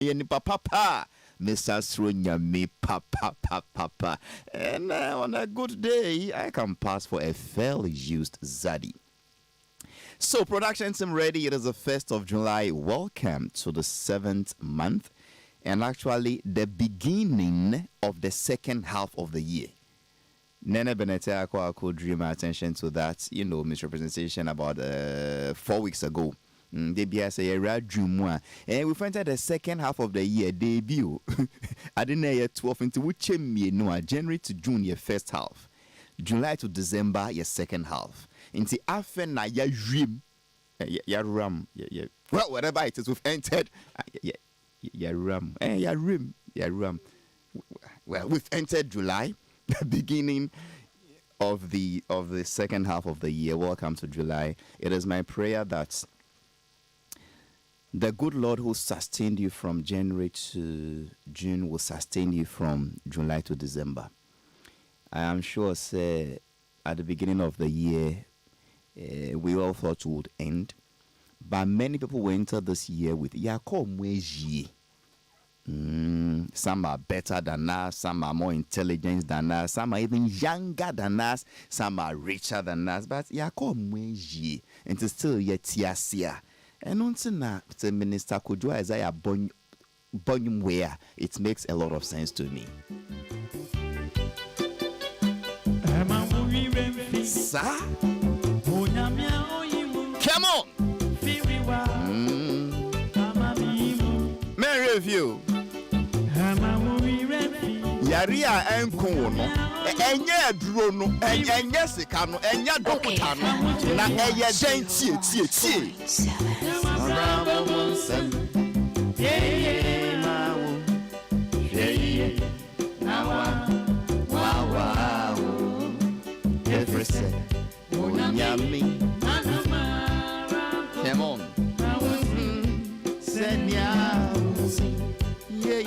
Yeni papa. Mr. Srunyami papa. And on a good day, I can pass for a fairly used Zaddy. So, production team ready. It is the 1st of July. Welcome to the 7th month. And actually, the beginning of the second half of the year. Nene Benete Ako drew my attention to that, misrepresentation about 4 weeks ago. They be as a Jumwa. And we've entered the second half of the year debut. I didn't know 12 into which January to June, your first half. July to December, your second half. Into Afena, ya dream. Ya ram. Well, whatever it is, we've entered. Ya ram. Ya ram. Well, we've entered July, the beginning of the second half of the year. Welcome to July. It is my prayer that the good Lord who sustained you from January to June will sustain you from July to December. I am sure, say, at the beginning of the year, we all thought it would end. But many people will enter this year with Yakomweji. Some are better than us, some are more intelligent than us, some are even younger than us, some are richer than us. But Yakomweji, and it's still yet Tiasia. And until now, the Minister Kujua Isaiah Bonyum where it makes a lot of sense to me. Sir? Come on! May review. Yaria and Kono, Enya Drono, Enya Sikano, Enya Dokutano, Na Eya Gentie. Every say, Onyami, come on, send me out, yeah.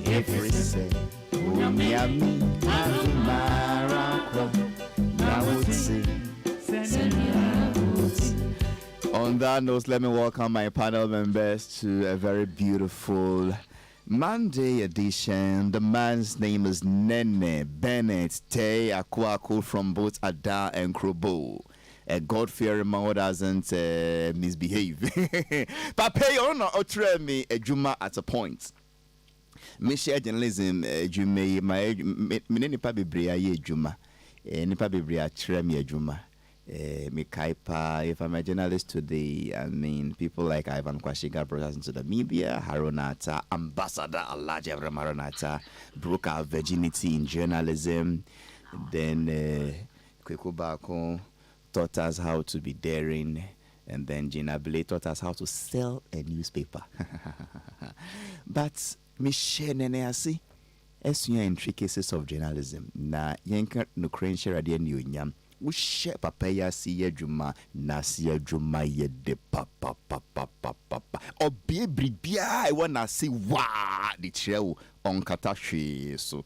Every say, Onyami, on that note, let me welcome my panel members to a very beautiful Monday edition. The man's name is Nene Bennett Tay Akwaku from both Ada and Krobo. A God-fearing man who doesn't misbehave. Papa, you don't me a Juma at a point. Me share journalism, Jume, my nipa bebre aye Juma. Nipa bebre atre me Juma. Me kaipa, if I'm a journalist today, I mean people like Ivan Kwashiga brought us into the media, Haronata, Ambassador Alaji Abraham Haronata broke our virginity in journalism. Then Kweku Bako taught us how to be daring, and then Gina Bele taught us how to sell a newspaper. But me share nene asi esuya intricacies of journalism na yenka no crenche radio ni onyam wo share papaya si adwuma na si adwuma ye de papa obi bribia I wanna see wa the trew on katahwe so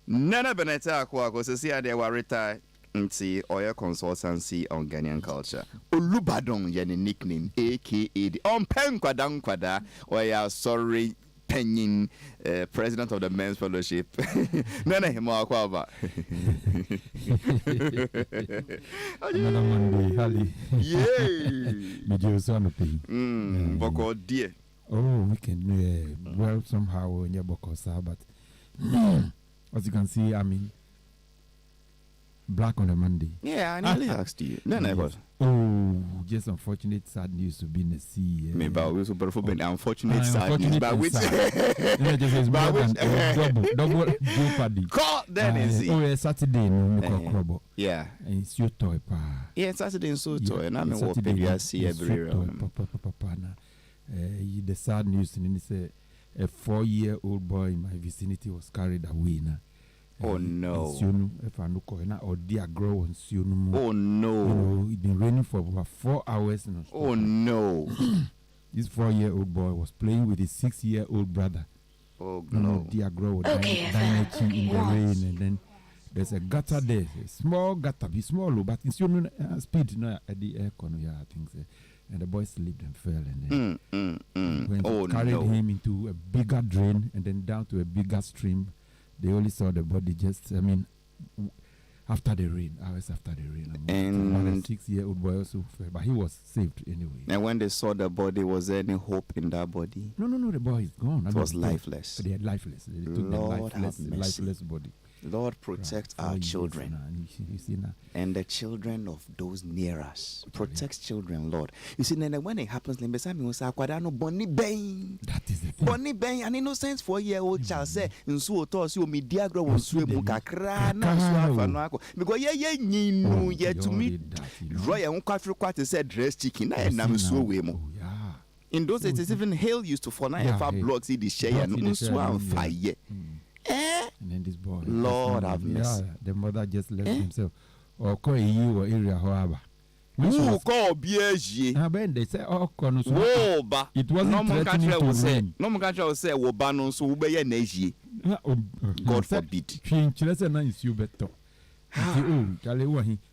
Nana Beneta Akwa so see ade wa retire nti oil consultancy on Ghanaian culture Olubadon ye nickname aka the on pen kwada oya sorry Penyin, president of the men's fellowship. Nana himo akwaba. Another Monday, Hali. Yay. Medio Sanopi. Boko dear. Oh, we can well somehow in your Bokosa, but as you can see, I mean, black on a Monday. Yeah, I nearly asked you. No, I was. Oh, just unfortunate sad news to be in the sea. Maybe I was super for unfortunate sad news. But which? Double jeopardy. Call then is oh, Saturday no crobbo. Yeah. And it's your toy pa. Yeah, Saturday in so toy. And I'm what baby I see every papa na. The sad news and it's a 4-year-old boy in my vicinity was carried away na. Oh no! Or dear grow on Sionu. Oh no! You know, it's been raining for over 4 hours. Oh no! This 4-year-old boy was playing with his 6-year-old brother. Oh, no, Diagro, Dynasty in the rain, and then there's a gutter there, a small gutter, be small, but it's your speed, at the air corner, I think. And the boy slipped and fell, and then when they carried him into a bigger drain and then down to a bigger stream, they only saw the body just, after the rain, hours after the rain. And a 6-year-old boy also fell, but he was saved anyway. And when they saw the body, was there any hope in that body? No, the boy is gone. It was lifeless. They had lifeless. They took the lifeless body. Lord, protect our children and the children of those near us. Protect children, Lord. You see, when it happens, that is the thing. Bonnie Bain, an innocent 4-year-old child said, and so toss you me diagram was swim because to me, Royal Uncle Quite said dress chicken, and I'm so in those days, even hail used to fall 9 blocks in the share and swam fire. And then this boy, Lord have mercy. The mother just left himself. Or call you or area, however. Who call BSG? They say, oh, it wasn't threatening to rain. No more country will say, Wobano, so obey a Neji. God forbid. Children is you better. Oh, Charlie,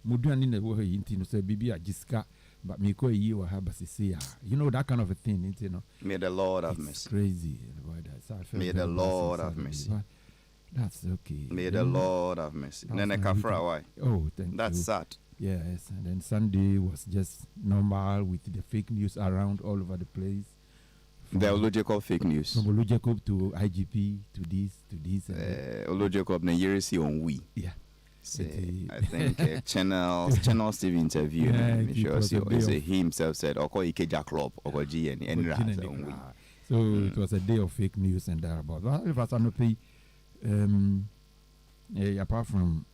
Mudan in the way into say, Bibi, Jiska, but me call you or Habasisia. You know that kind of a thing, you know. May the Lord have mercy. Crazy. May the Lord have mercy. That's okay. May the Lord have mercy. Then why? Oh, thank you. That's sad. Yes, and then Sunday was just normal with the fake news around all over the place. The Ological fake news. From Ological to IGP to this. Ological Nigeria on we. Yeah. I think Channel Steve interview. He himself said, "Oko Ikeja Club, Oko G and we." So it was a day of fake news and thereabouts. Apart from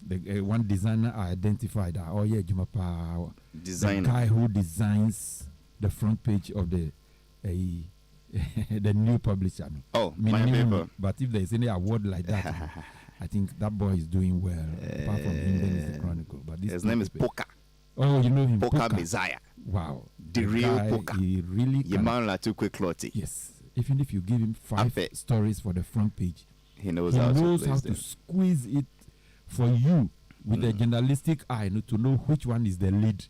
the one designer I identified, Jumapa, the guy who designs the front page of the new publisher. Oh, my paper. But if there is any award like that, I think that boy is doing well. Apart from him, then is the Chronicle. But his name is Poka. Oh, you know him, Poka Messiah. Wow, the real Poka. He really can. Too quick, yes, even if you give him 5 stories for the front page, he knows how to squeeze it for you with a journalistic eye, to know which one is the lead,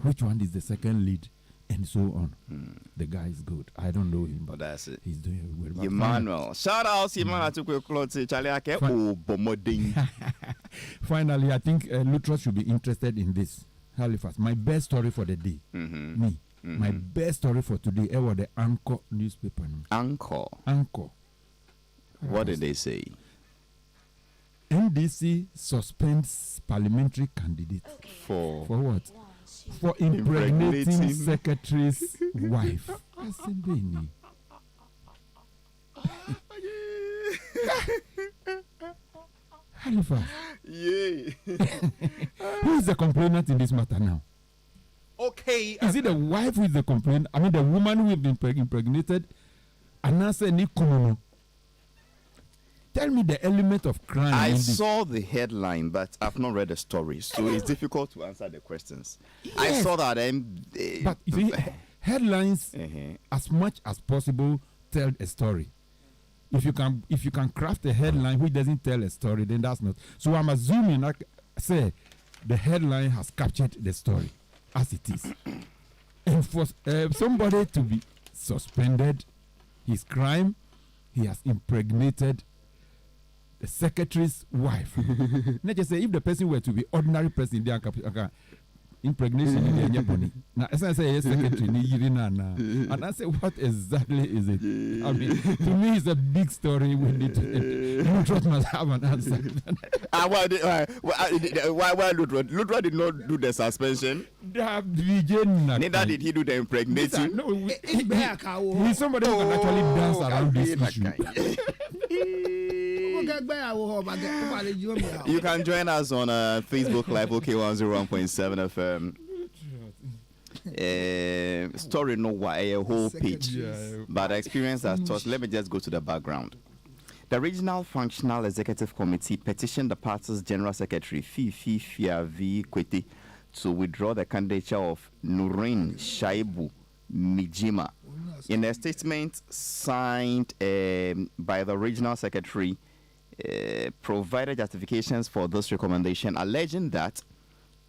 which one is the second lead, and so on. The guy is good. I don't know him, but that's it. He's doing well. Emmanuel, shout out Emmanuel to quick clothes. Finally, I think Luttrell should be interested in this. Halifax, my best story for the day. My best story for today was the Anchor newspaper. Anchor. What did they say? NDC suspends parliamentary candidate. For what? For impregnating secretary's wife. Halifax. Yay. Who is the complainant in this matter now? Okay. Is it the wife who is the complainant? I mean, the woman who has been impregnated? Ansah Addo. Tell me the element of crime. I saw the headline, but I've not read the story, so it's difficult to answer the questions. Yes. I saw that. But you see, headlines, as much as possible, tell a story. If you can craft a headline which doesn't tell a story, then that's not. So I'm assuming, like say, the headline has captured the story as it is. And for somebody to be suspended, his crime, he has impregnated the secretary's wife. Let's just say if the person were to be ordinary person, they can impregnation in the money. Now, as I say, secretary, and I say, what exactly is it? I mean, to me, it's a big story. We need to. Luttrell must have an answer. Why Luttrell did not do the suspension? Neither did he do the impregnation. No, he's somebody who can actually dance around this issue. You can join us on Facebook Live, OK101.7 FM. Story no why a whole page, but the experience has taught. Let me just go to the background. The Regional Functional Executive Committee petitioned the party's General Secretary Fifi Fiavi Kwete to withdraw the candidature of Nurin Shaibu Mijima In a statement signed by the regional secretary, provided justifications for this recommendation, alleging that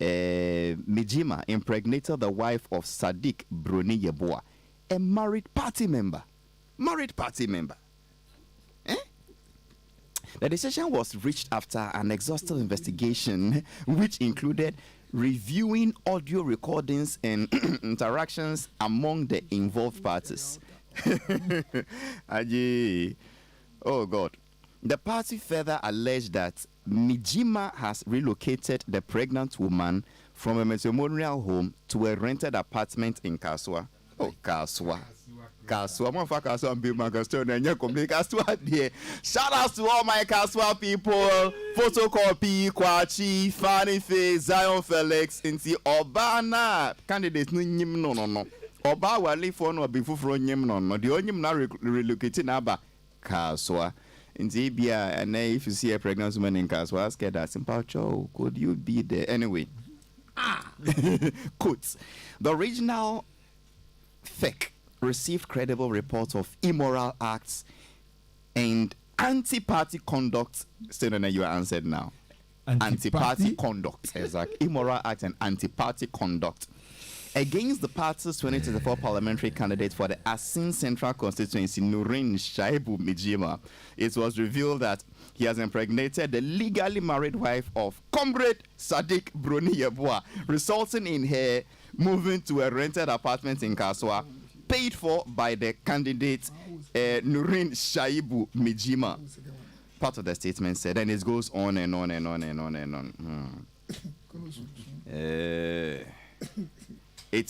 Mijima impregnated the wife of Sadiq Bruni Yeboah, a married party member. Eh? The decision was reached after an exhaustive investigation, which included reviewing audio recordings and interactions among the involved parties. Oh God. The party further alleged that Mijima has relocated the pregnant woman from a matrimonial home to a rented apartment in Kaswa. Oh, Kaswa. Shout out to all my Kaswa people. Photocopy, Kwachi, Fanny Faye, Zion Felix, Inti Obana. Candidates no. Oba wali for no before from no. The only now relocating Abba Kaswa. Inti Bia, and if you see a pregnant woman in Kaswa, ask her that simple show. Could you be there? Anyway. Quotes. The regional FEC received credible reports of immoral acts and anti-party conduct. Still, you are answered now. Anti-party conduct, exactly. Immoral acts and anti-party conduct against the party's 2024 parliamentary candidate for the Asin Central constituency, Nurin Shaibu Mijima. It was revealed that he has impregnated the legally married wife of Comrade Sadiq Bruni Yeboah, resulting in her moving to a rented apartment in Kaswa, paid for by the candidate Nurin Shaibu Mijima. Part of the statement said, and it goes on and on and on and on and on.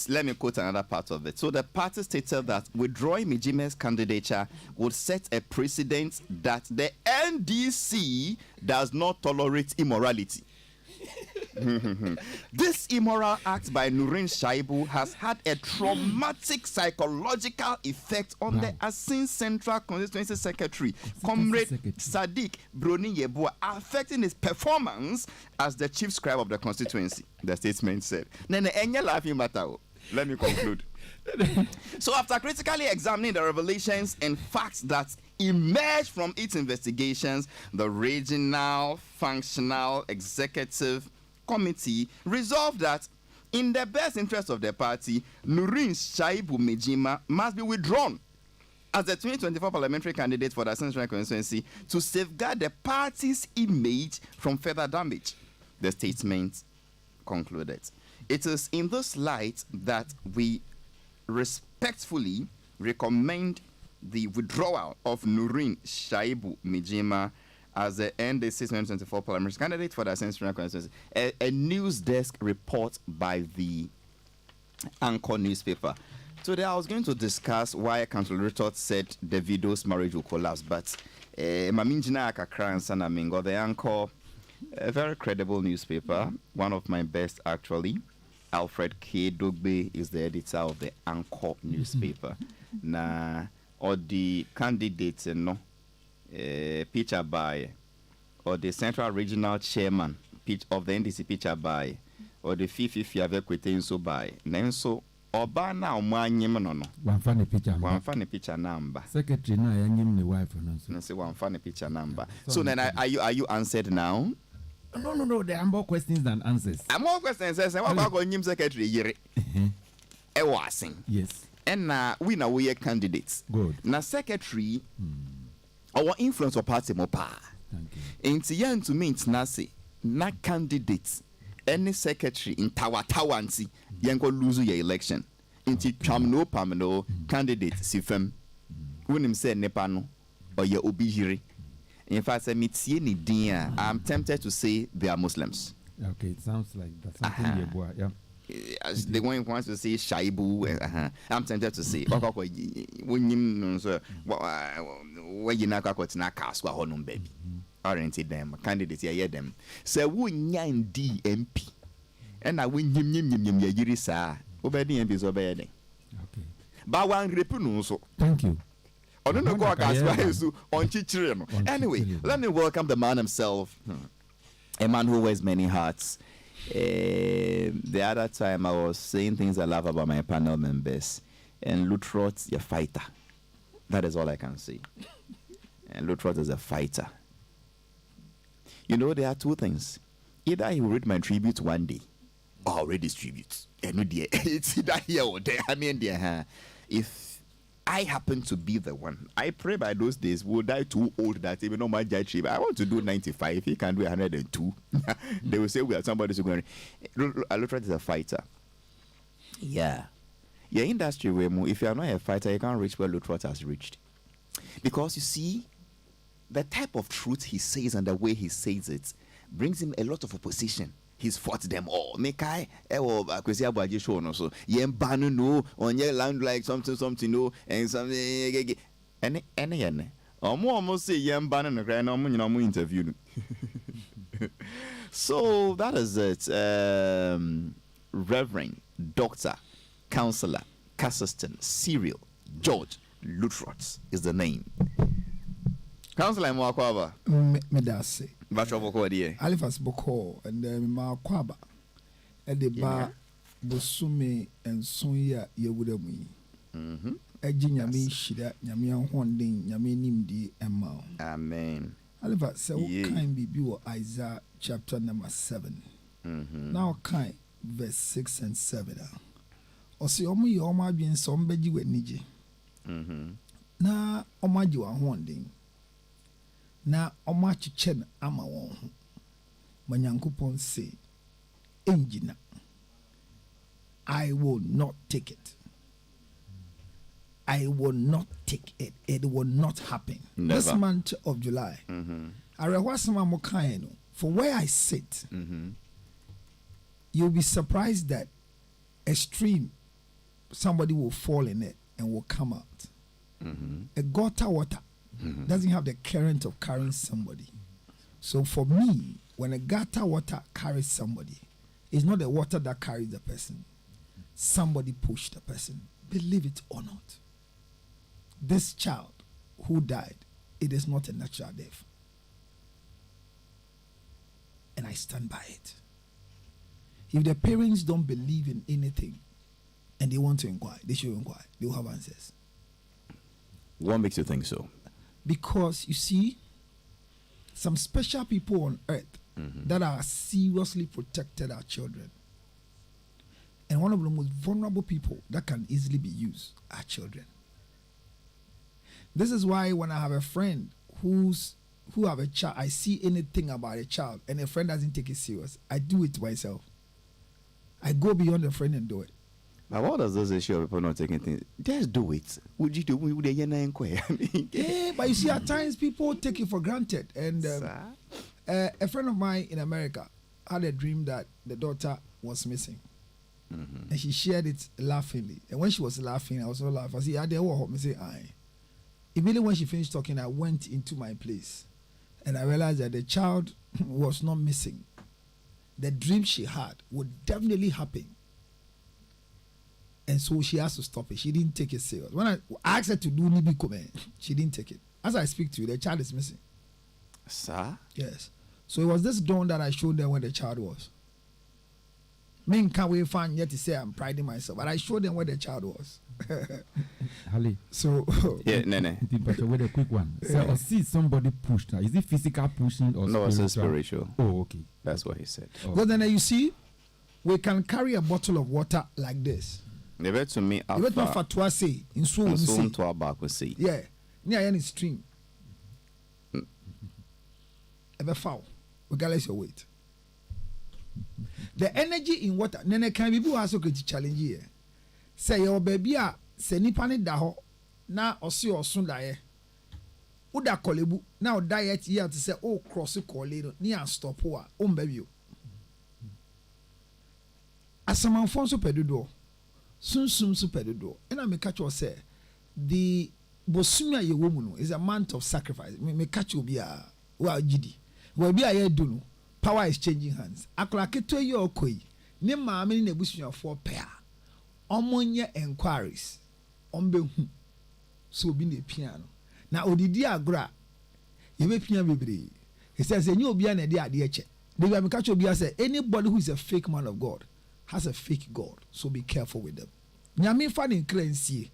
Let me quote another part of it. So the party stated that withdrawing Mijima's candidature would set a precedent that the NDC does not tolerate immorality. This immoral act by Nurin Shaibu has had a traumatic psychological effect on the Asin Central Constituency Secretary, Comrade Sadiq Bruni Yeboah, affecting his performance as the chief scribe of the constituency, the statement said. Let me conclude. So after critically examining the revelations and facts that emerged from its investigations, the Regional Functional Executive Committee resolved that in the best interest of the party, Nurin Shaibu Mijima must be withdrawn as the 2024 parliamentary candidate for the Central Constituency to safeguard the party's image from further damage, the statement concluded. It is in this light that we respectfully recommend the withdrawal of Nurin Shaibu Mijima as the NDC 2024 parliamentary candidate for the Central Constituency. A news desk report by the Anchor newspaper. Today I was going to discuss why Council Richard said Davido's marriage will collapse, but Maminjina Akakra Ansah-Addo Mingo, the Anchor, a very credible newspaper, one of my best actually. Alfred K. Dogbe is the editor of the Anchor newspaper. Na or the candidates picture by or the Central Regional Chairman of the NDC picture by or the Fifi Fiavekwete so by Nenso Obana Omanyem no one funny picture number. Secretary na yanyim the wife no say one funny picture number. So then are you answered now? No, there are more questions than answers. More questions. What about going secretary yere? Yes. And we now we are candidates. Good. Na secretary our influence of party mo pa. Thank you. Inti yan to me nasi na candidates any secretary in tawansi yanko lose your election. Inti chamno pamno candidate sifem. Unim say nepa no or ye obi hiri. In fact, I'm tempted to say they are Muslims. Okay, it sounds like that's something yeah. They want to say Shaibu. I'm tempted to say, baby. Oriented them, candidates, yeah, them. So, we nyan DMP. And I win him, Yirisa. Obedi and is obeying. Okay. But one repuno. Thank you. Anyway, let me welcome the man himself, a man who wears many hats. The other time I was saying things I love about my panel members. and Lutrot, a fighter. That is all I can say. And Lutrot is a fighter. You know, there are two things. Either he will read my tribute one day, or I'll read his tribute. It's either here or there. I mean, if I happen to be the one, I pray by those days we'll die too old that even though my judge tribute, I want to do 95. He can do 102. They will say we are somebody who's going to. Lutrot is a fighter. Yeah. Your industry, if you are not a fighter, you can't reach where Lutrot has reached. Because you see, the type of truth he says and the way he says it brings him a lot of opposition. He's fought them all. Mekai, akwesi abaje show no so. Yen banu no, on your land like something no, and something. Any. Almost say yen banu no cry no mo interview. So that is it. Reverend, Doctor, Counselor, Cassiston, Cyril, George Lutrot is the name. Counselor Mwakwaba. Medase. Bacho boko die. Halifax boko and Mwakwaba. And the bar bosume and Sonya Yewudemi. Eji nyame shida nyame ahondin nyame nimdi emma. Amen. Halifax say what kind be Isaiah chapter number 7. Now kind verse 6 and 7. Osi omo ye omo adwen so mbeji wanije. Na omo agi wa ahondin. Na omo achiche na ama won ho. Manyankopon say engina. I will not take it. I will not take it. It will not happen. Never. This month of July. For where I sit, you'll be surprised that a stream, somebody will fall in it and will come out. A gutter water doesn't have the current of carrying somebody. So for me, when a gutter water carries somebody, it's not the water that carries the person. Somebody pushed the person. Believe it or not. This child who died, it is not a natural death. And I stand by it. If the parents don't believe in anything and they want to inquire, they should inquire. They will have answers. What makes you think so? Because you see, some special people on earth that are seriously protected our children. And one of the most vulnerable people that can easily be used are children. This is why when I have a friend who have a child, I see anything about a child and a friend doesn't take it serious, I do it myself. I go beyond the friend and do it. But what does this issue of people not taking things? Just do it. Would you do? Would they inquire? Yeah, but you see, at times people take it for granted. And a friend of mine in America had a dream that the daughter was missing. And she shared it laughingly. And when she was laughing, I was so laughing. I said, "I didn't say aye." Immediately when she finished talking, I went into my place. And I realized that the child was not missing. The dream she had would definitely happen. And so she has to stop it. She didn't take it serious. When I asked her to do Nibi Kome, she didn't take it. As I speak to you, the child is missing. Sir? Yes. So it was this dawn that I showed them where the child was. Men can't wait fun yet to say I'm priding myself, but I showed them where the child was. Ali. So yeah, no. But with a quick one. So I see somebody pushed her. Is it physical pushing or no? Spiritual? It's spiritual. Oh, okay. That's what he said. Oh. But then you see, we can carry a bottle of water like this. They went to me You went to Fatwa say in so soon to our back we see. Yeah, near any stream. Ever foul, regardless your weight. The energy in water. Nene can be also going to challenge here. Say your baby say ni pani daho na osi osun daye. Uda kolebu na diet here to say oh cross kole ni and stop wa baby. Asamanfo so pedodo. Sunsum so pedodo. And I me catch you say the bosumia ye woman is a month of sacrifice. Me catch you be a wa gidi. We be a do no. Power is changing hands. Akola keto ye okoi. Ne maame ni nebusuafo pair. Omonye enquiries. Ombe hu. So bi na piano. Na odidi agora. Ye be piano bebre. He says enye obi na de ade eche. They will catch obi say anybody who is a fake man of God has a fake God. So be careful with them. Nyame fa ne nkransie.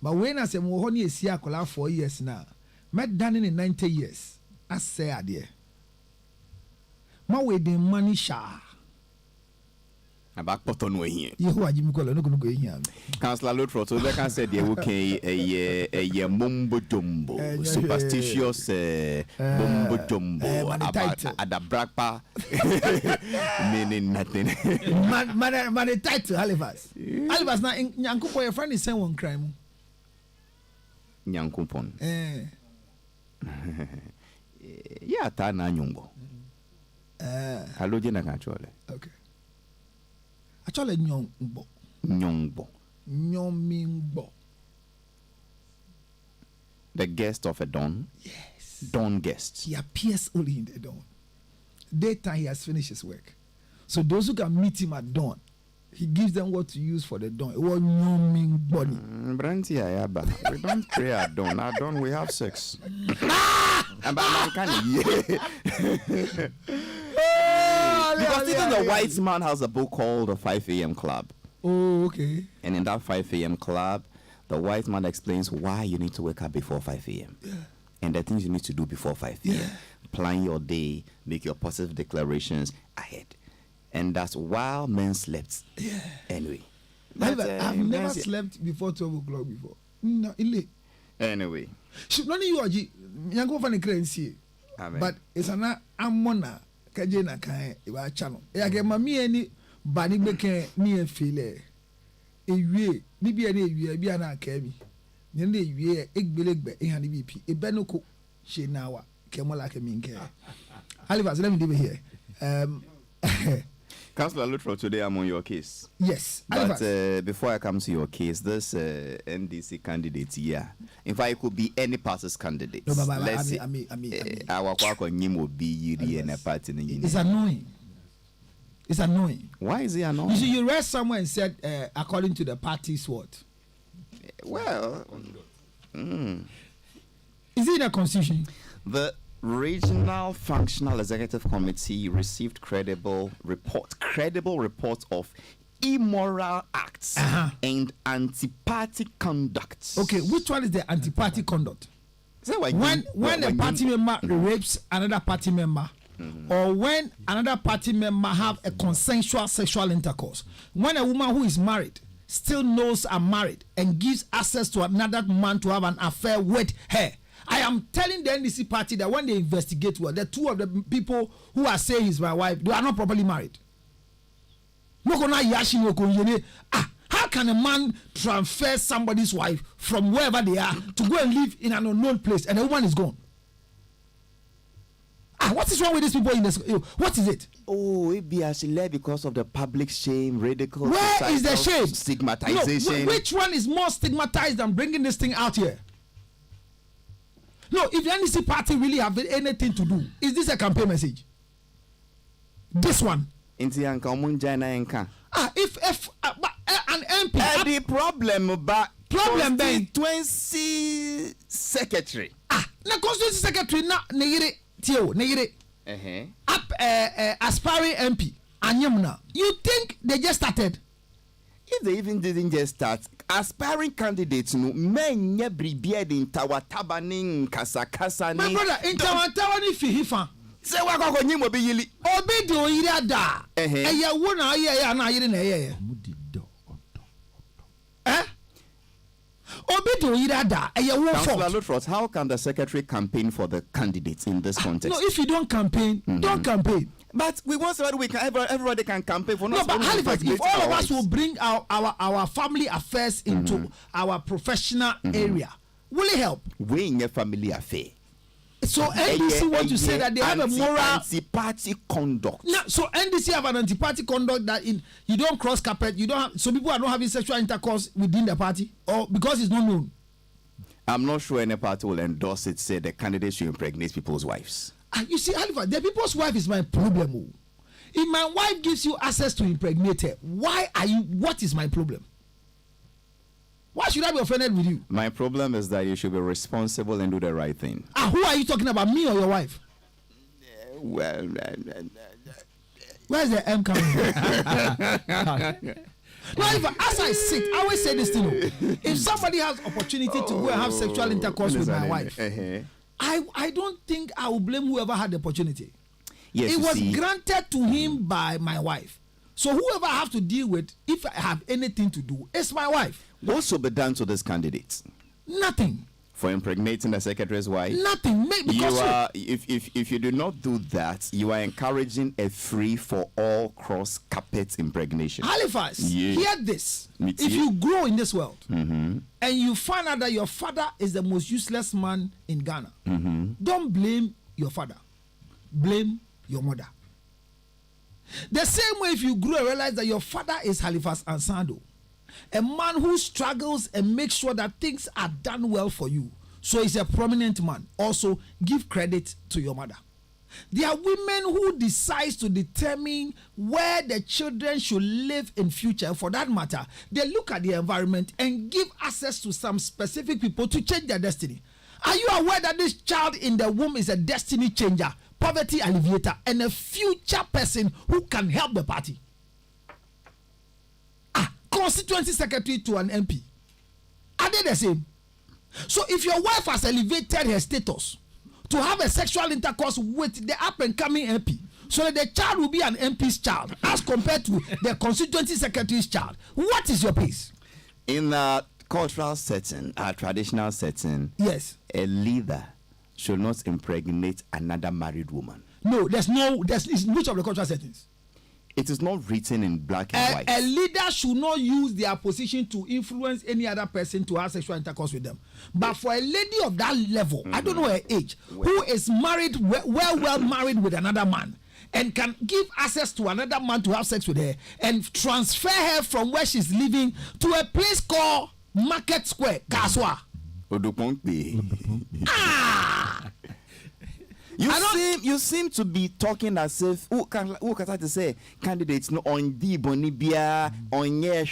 But when I say mo honey is here 4 years now, met done in 90 years. I say idea. Ma we the money sha. About button way here. You who are Jimmy Color no gonna go in here. Councillor Luttrell, so they can say they okay a mumbo jumbo, superstitious mumbo jumbo about the bragpa meaning nothing. Man, tight to Halifax. Halifax now Nyankupo your friend is saying one crime. Nyankupon. Yeah, Tana Nyumbo. Hello, Jenna actually. Okay. Actually, Nyongbo. Nyomingbo. The guest of a dawn. Yes. Dawn guest. He appears only in the dawn. Daytime, he has finished his work. So those who can meet him at dawn, he gives them what to use for the dawn. It was Nyomingbo. Branty Ayaba. We don't pray at dawn. At dawn, we have sex. Because even the white man has a book called the 5 a.m. Club. Oh, okay. And in that 5 a.m. club, the white man explains why you need to wake up before 5 a.m. Yeah. And the things you need to do before 5 p.m. Yeah. Plan your day, make your positive declarations ahead. And that's while men slept. Yeah. Anyway. I've never slept before 12 o'clock before. No, anyway. Should not you Yango fan currency. But it's an amona kajena kai iwa channel. Ya ke mami eni bani beke ni enfile. Ewie ni bi ani ewie bi ana aka bi. Ni na ewie egbelegbe e hani BP. E benoko she nawa ke mola ke minke. Halifax, let me leave it here. Councillor Luttrell, today I'm on your case. Yes. But before I come to your case, this NDC candidate here, in fact, it could be any party's candidate. No, but let's say our Kwako will be UD and a party. It's annoying. It's annoying. Why is it annoying? You see, you read somewhere and said, according to the party's what? Well, is it in a constitution? The Regional Functional Executive Committee received credible reports of immoral acts and anti-party conduct. Okay, which one is the anti-party conduct? When a party member rapes another party member, or when another party member have a consensual sexual intercourse, when a woman who is married still knows I'm married and gives access to another man to have an affair with her. I am telling the NDC party that when they investigate, well, the two of the people who are saying he's my wife, they are not properly married. How can a man transfer somebody's wife from wherever they are to go and live in an unknown place and the woman is gone? What is wrong with these people in this? What is it? Oh, it be as led because of the public shame, ridicule. Where is the shame? Stigmatization. No, which one is more stigmatized than bringing this thing out here? No, if the NDC party really have anything to do, is this a campaign message? This one. If an MP, the problem then 20 secretary. The constituency secretary na negire aspiring MP anyamna. You think they just started? If they even didn't just start, aspiring candidates no men bribia in tawatabaning kasakasa ni. My brother, in tawatabaning fihifa. Say wa ko nyim obi yili. Obi de oyira da. Eya wo na aye na ayire na eye. Obi de oyira da. Eya wo fault. How can the secretary campaign for the candidates in this context? No, if you don't campaign, don't campaign. But we want somebody we can everybody can campaign for. No, but Halifax, if all of us will bring our family affairs into our professional area, will it help? We in a family affair. So NDC want to say that they have a moral anti-party conduct. No, so NDC have an anti-party conduct that you don't cross carpet, you don't have, so people are not having sexual intercourse within the party, or because it's not known. I'm not sure any party will endorse it. Say the candidates should impregnate people's wives. You see, Halifax, the people's wife is my problem. If my wife gives you access to impregnate her, what is my problem? Why should I be offended with you? My problem is that you should be responsible and do the right thing. Who are you talking about, me or your wife? Well, where's the M coming from? No, as I sit, I always say this thing. If somebody has opportunity to go and have sexual intercourse with my wife, I don't think I will blame whoever had the opportunity. Yes, it was see, granted to him by my wife. So whoever I have to deal with, if I have anything to do, it's my wife. what should be done to this candidate Nothing. for impregnating the secretary's wife? Nothing. Because You are, if you do not do that, you are encouraging a free for all cross carpet impregnation. Halifax, Yeah. hear this. Me If too. you grow in this world and you find out that your father is the most useless man in Ghana, don't blame your father. Blame your mother. The same way if you grow and realize that your father is Halifax Ansah-Addo, a man who struggles and makes sure that things are done well for you. So he's a prominent man. Also, give credit to your mother. There are women who decide to determine where the children should live in future. For that matter, they look at the environment and give access to some specific people to change their destiny. Are you aware that this child in the womb is a destiny changer, poverty alleviator, and a future person who can help the party? Constituency secretary to an MP. Are they the same? So if your wife has elevated her status to have a sexual intercourse with the up and coming MP, so that the child will be an MP's child as compared to the constituency secretary's child, what is your pace? In a cultural setting, a traditional setting, Yes. a leader should not impregnate another married woman. No, there's in which of the cultural settings? It is not written in black and white. A leader should not use their position to influence any other person to have sexual intercourse with them. But for a lady of that level, I don't know her age, who is married, well married with another man, and can give access to another man to have sex with her, and transfer her from where she's living to a place called Market Square, Kaswa. You seem to be talking as if who can to say candidates no on di bonibia on ye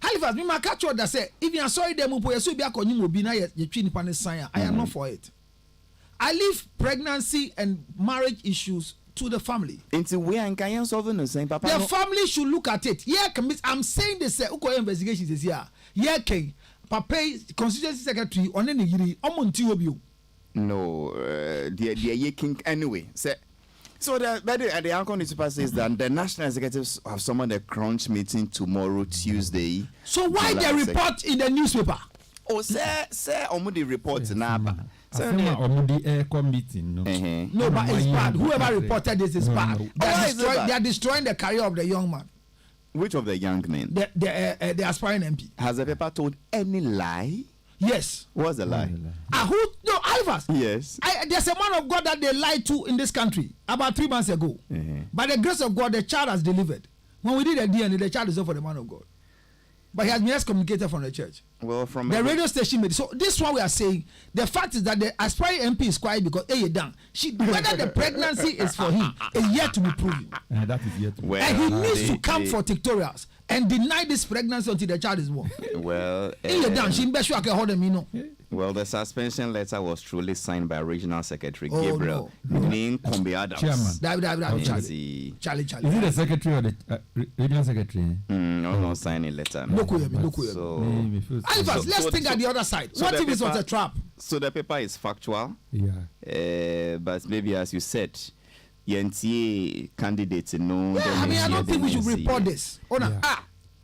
Halifax, me ma catch that say if you are sorry them po so be akonyi obi na ye twi nipa ne san I am not for it. I leave pregnancy and marriage issues to the family. Into we and can solve no saying papa. The family should look at it. Yeah, I'm saying this uko investigations is here. Yeah, king papa constituency secretary on any yiri omonti obi o. No, the king anyway. So the Anchor newspaper says that the national executives have summoned a crunch meeting tomorrow, Tuesday. So why the report in the newspaper? Oh, sir, Omudi report now. Meeting, no. No, but it's bad. Whoever reported this is bad. They are destroying the career of the young man. Which of the young men? The aspiring MP. Has the paper told any lie? Yes. What's the lie? No, Alvas. Yes. There's a man of God that they lied to in this country about 3 months ago. By the grace of God, the child has delivered. When we did a DNA, the child is not for the man of God. But he has been excommunicated from the church. Well, from the radio station made it. So this one we are saying, the fact is that the aspiring MP is quiet because whether the pregnancy is for him is yet to be proven. That is yet to be. And he needs to come for tutorials and deny this pregnancy until the child is born. Well, well, the suspension letter was truly signed by Regional Secretary Gabriel. Name Kombi Adams. Charlie. Is it the secretary or the regional secretary? No signing letter. Let's think at the other side. What if it was a trap? So the paper is factual. Yeah. But maybe as you said, YNTA candidates no. Yeah, I don't think we should report this.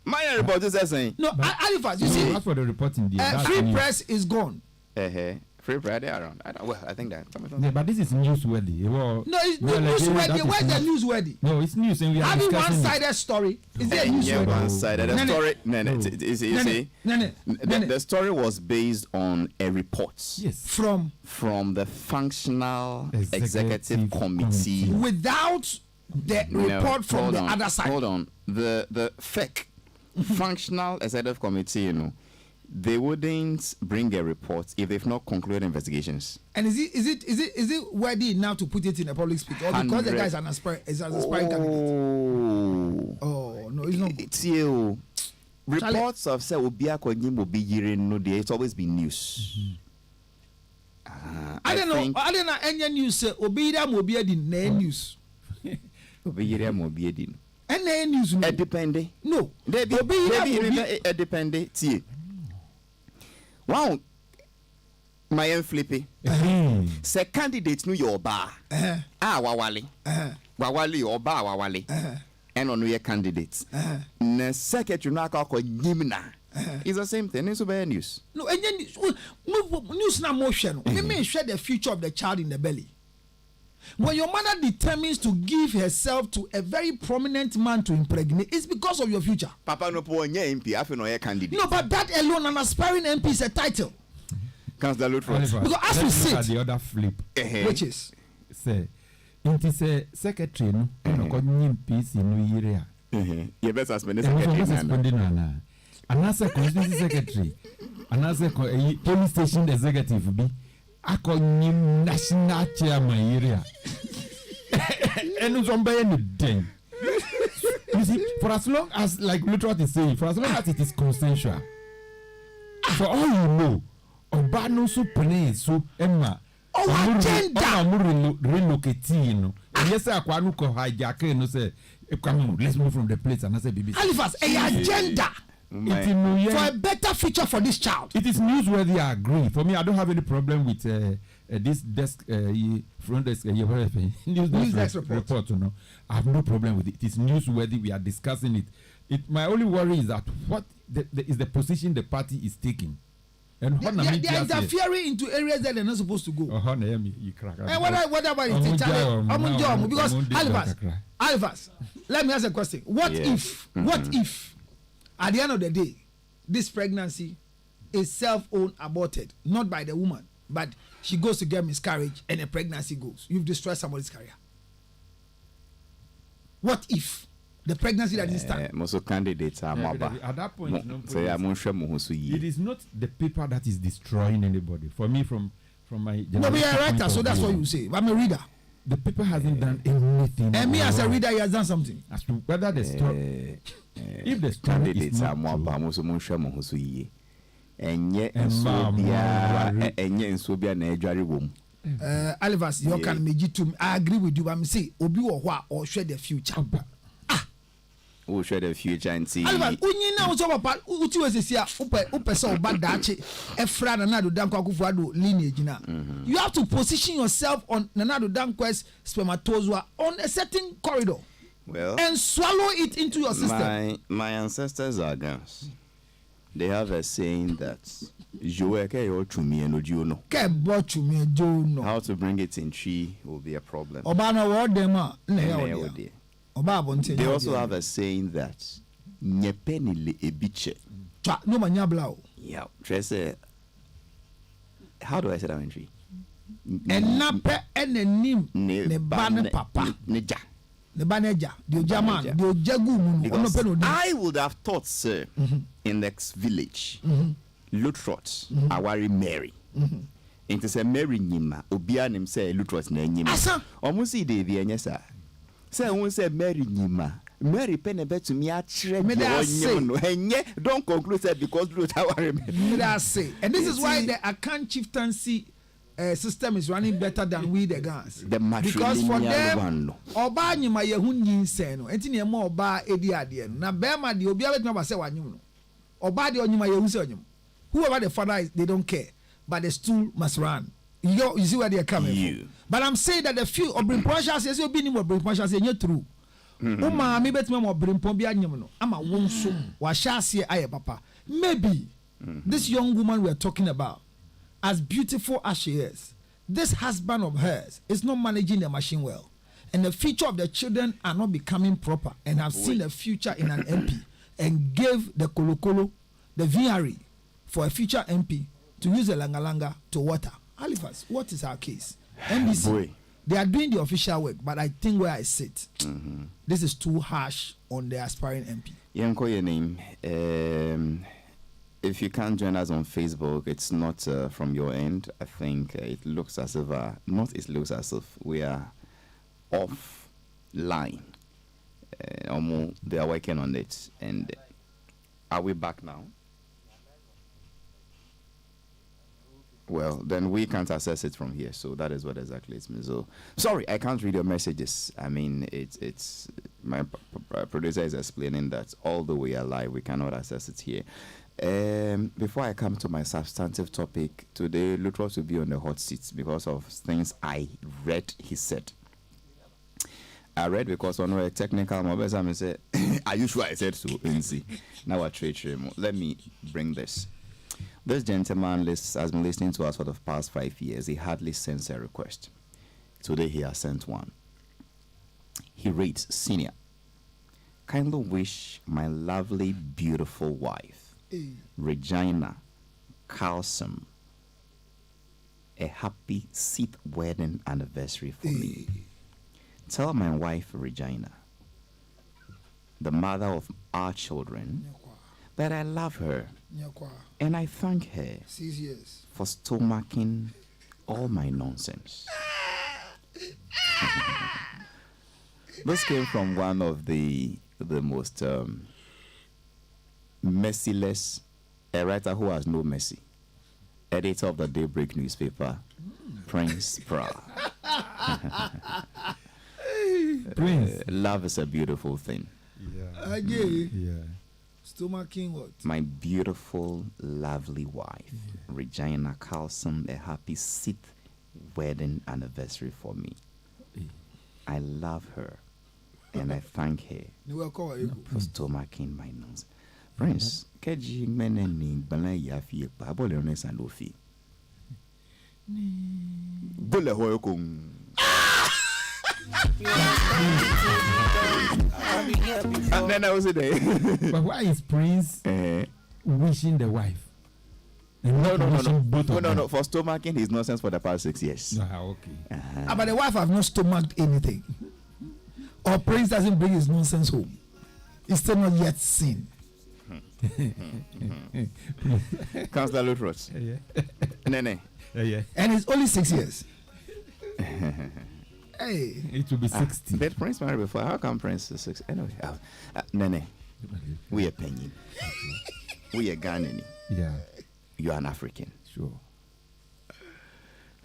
My report is saying no. Halifax, you see, that's for the reporting. Free press is gone. Free press they around. I think that. Yeah, but this is newsworthy. No, it's newsworthy. Where's the newsworthy? No, it's news, and we are having one-sided story. Is there newsworthy? Yeah, one-sided. The story. The story was based on a report. Yes. From the functional executive committee. Without the report from the other side. Hold on. The fake functional executive committee, they wouldn't bring a report if they've not concluded investigations. And is it worthy now to put it in a public speak? Or because the guy is an aspiring candidate? Oh no, it's not. It's you. Reports of say Obia Konyim will be it's always been news. I don't know any news say Obida Mobia din news. Obia Mobia din. And news no. Depende. No. They be depende. See. Wow. My own flippy. Say candidate no your bar. Wawali. Wawali or bar wawali. And on your candidates. The secretary na call Yimna. It's the same thing. It's about news. No, and then news na motion. We may share the future of the child in the belly. When your mother determines to give herself to a very prominent man to impregnate, it's because of your future. Papa no po nye MP, I no candidate. No, but that alone, an aspiring MP is a title. Councillor Lutford. Because as we sit, the other flip, which is say, it is a secretary no, got new piece in area. You better suspend the secretary. Another constituency secretary, another police station executive be. I call him national chairman area. And it's on by anything. You see, for as long as, like Luttrot is saying, for as long as it is consensual, for all you know, Obano so play so Emma. Oh, agenda. Relocating. Yes, I can go hijack no say, come on, let's move from the place and I say, baby. Halifax, a agenda. For a better future for this child. It is newsworthy, I agree. For me, I don't have any problem with this desk, front desk, news desk report. You know, I have no problem with it. It is newsworthy. We are discussing it. My only worry is that what is the position the party is taking. And they are interfering into areas that they're not supposed to go. You crack. And what about it? Because Halifax, let me ask a question. What if at the end of the day, this pregnancy is self-owned aborted, not by the woman, but she goes to get miscarriage and the pregnancy goes? You've destroyed somebody's career. What if the pregnancy that is done? Most candidates are at that point, it is not the paper that is destroying anybody. For me, from my no, but you're a writer, so that's what you say. I'm a reader. The paper hasn't done anything. And me as a reader, he has done something. As to whether the story, if the story is not true, Halifax, you can make it to me. I agree with you. I'm saying, Obi or share the future. We'll share the future and see. Halifax, you know, so about Uti was this year, Upe so bad dachi, Efra Nanado Danko Kufuado lineage. You have to position yourself on Nanado Danko's spermatozoa on a certain corridor. Well, and swallow it into your system. My ancestors are guns. They have a saying that how to bring it in tree will be a problem. They also have a saying that yeah, how do I say that in tree? I would have thought, sir, in the village, Lutrot, Awari Mary. Into say Mary Nima, Obianim say Lutrot Nima. Almost see the Viennesa. Say, one say Mary Nima. Mary Penebet to me, I don't conclude that because Lutrot say. And this is why the Akan chieftaincy system is running better than we the guns. Because for them, Oba Nima Yehun Yinseno, and Tinia more Oba Ediadian. Now, Bema, the Obia never say one you know. Oba the Onima Yehun. Whoever the father is, they don't care. But the stool must run. You see where they are coming from. But I'm saying that the few of Brimposha says you'll be in what Brimposha says you're true. Uma, maybe it's more Brimpobia. I'm a wonso. Washasi aye papa. Maybe this young woman we're talking about, as beautiful as she is, this husband of hers is not managing the machine well. And the future of the children are not becoming proper and have seen a future in an MP and gave the Kolokolo, the VRE, for a future MP to use the Langalanga to water. Halifax, what is our case? NBC, they are doing the official work, but I think where I sit, this is too harsh on the aspiring MP. Yanko, your name. If you can't join us on Facebook, it's not from your end. I think it looks as if, it looks as if we are offline. They are working on it. And are we back now? Well, then we can't access it from here. So that is what exactly it means. So, sorry, I can't read your messages. I mean, it's My producer is explaining that although we are live, we cannot access it here. Before I come to my substantive topic today, Lutros will be on the hot seat because of things I read. He said, I read because on a technical mobile, I said, "Are you sure I said so?" Now I trade. Let me bring this. This gentleman has been listening to us for the past 5 years. He hardly sends a request. Today he has sent one. He reads, "Senior, kindly wish my lovely, beautiful wife, Regina Carlson, a happy 6th wedding anniversary for me. Tell my wife, Regina, the mother of our children, that I love her and I thank her for stomaching all my nonsense." This came from one of the most merciless, a writer who has no mercy, editor of the Daybreak newspaper, Prince Pra. Prince. Love is a beautiful thing. Yeah. Yeah. Stomaching what? My beautiful, lovely wife, Regina Carlson, a happy 6th wedding anniversary for me. I love her and I thank her for stomaching my nose. Prince, keji meneni bana yafi babole one sandofi. Bole hoyokung. And then I was there. But why is Prince wishing the wife? No. For stomaching his nonsense for the past 6 years. Okay. But the wife have not stomached anything. Or Prince doesn't bring his nonsense home. It's still not yet seen. Councillor Lutros. Nene. And it's only 6 years. Hey. It will be 60. Did Prince marry before? How come Prince is 6? Anyway, Nene. We are Penny. We are Ghanaian. Yeah. You are an African. Sure.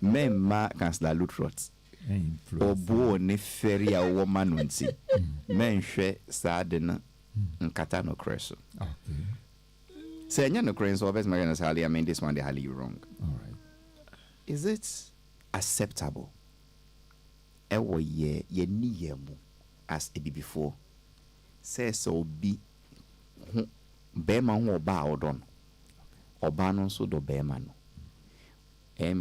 Memma Councillor Lutros. Obo ne ferry a woman unsi. Men share sadden nkata no kreso. Okay. Say no kreso obes Marianus Hali. I mean this one they highly wrong. All right. Is it acceptable? Ewo ye ni yemu as it be before. Say so be bema hu oba odon. Oba no so do bema no.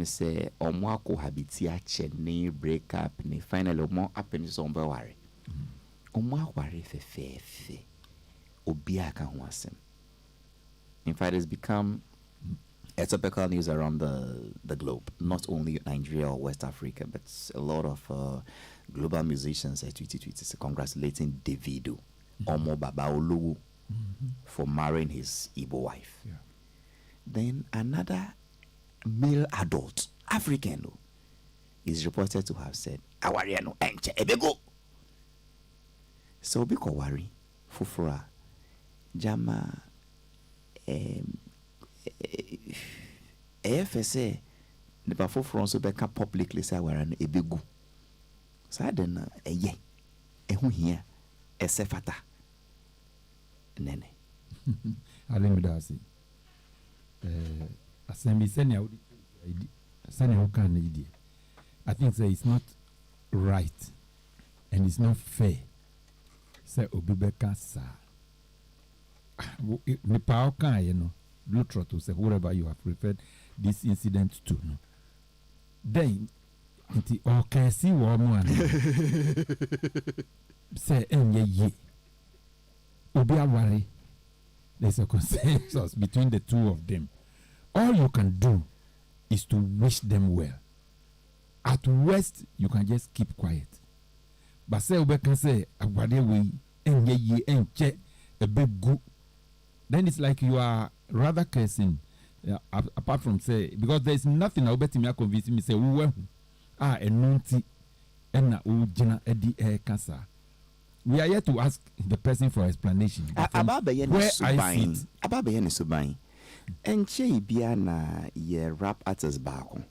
Say omo akohabiti ache ni break up ni finally omo happen so ombe ware. Omo aware fefefe. Obi aka ho asem. In fact, it's become a topical news around the globe, not only Nigeria or West Africa, but a lot of global musicians are tweeting congratulating Davido, Omo Baba Oluwu, for marrying his Igbo wife. Yeah. Then another male adult, African, is reported to have said, "Awariano enche ebego." So biko wari fufura jama AFSA the bafufura so beka publicly say awarano ebego. So then eye ehu hia esefata nene. Alemidasi. Assembly senior I think say it's not right and it's not fair. Say Obibeka sa. The power can you know Lutro to say whoever you have referred this incident to no. Then the okay see one say ye Obi worry. There's a consensus between the two of them. All you can do is to wish them well. At worst, you can just keep quiet. But say we can say abade we enye enche a big good. Then it's like you are rather cursing. Apart from say because there is nothing I bet me convince me say enunti enna ujina edi cancer. We are here to ask the person for explanation. Where I sit. Ababe ni subai. Enche bia na ye rap artist baako.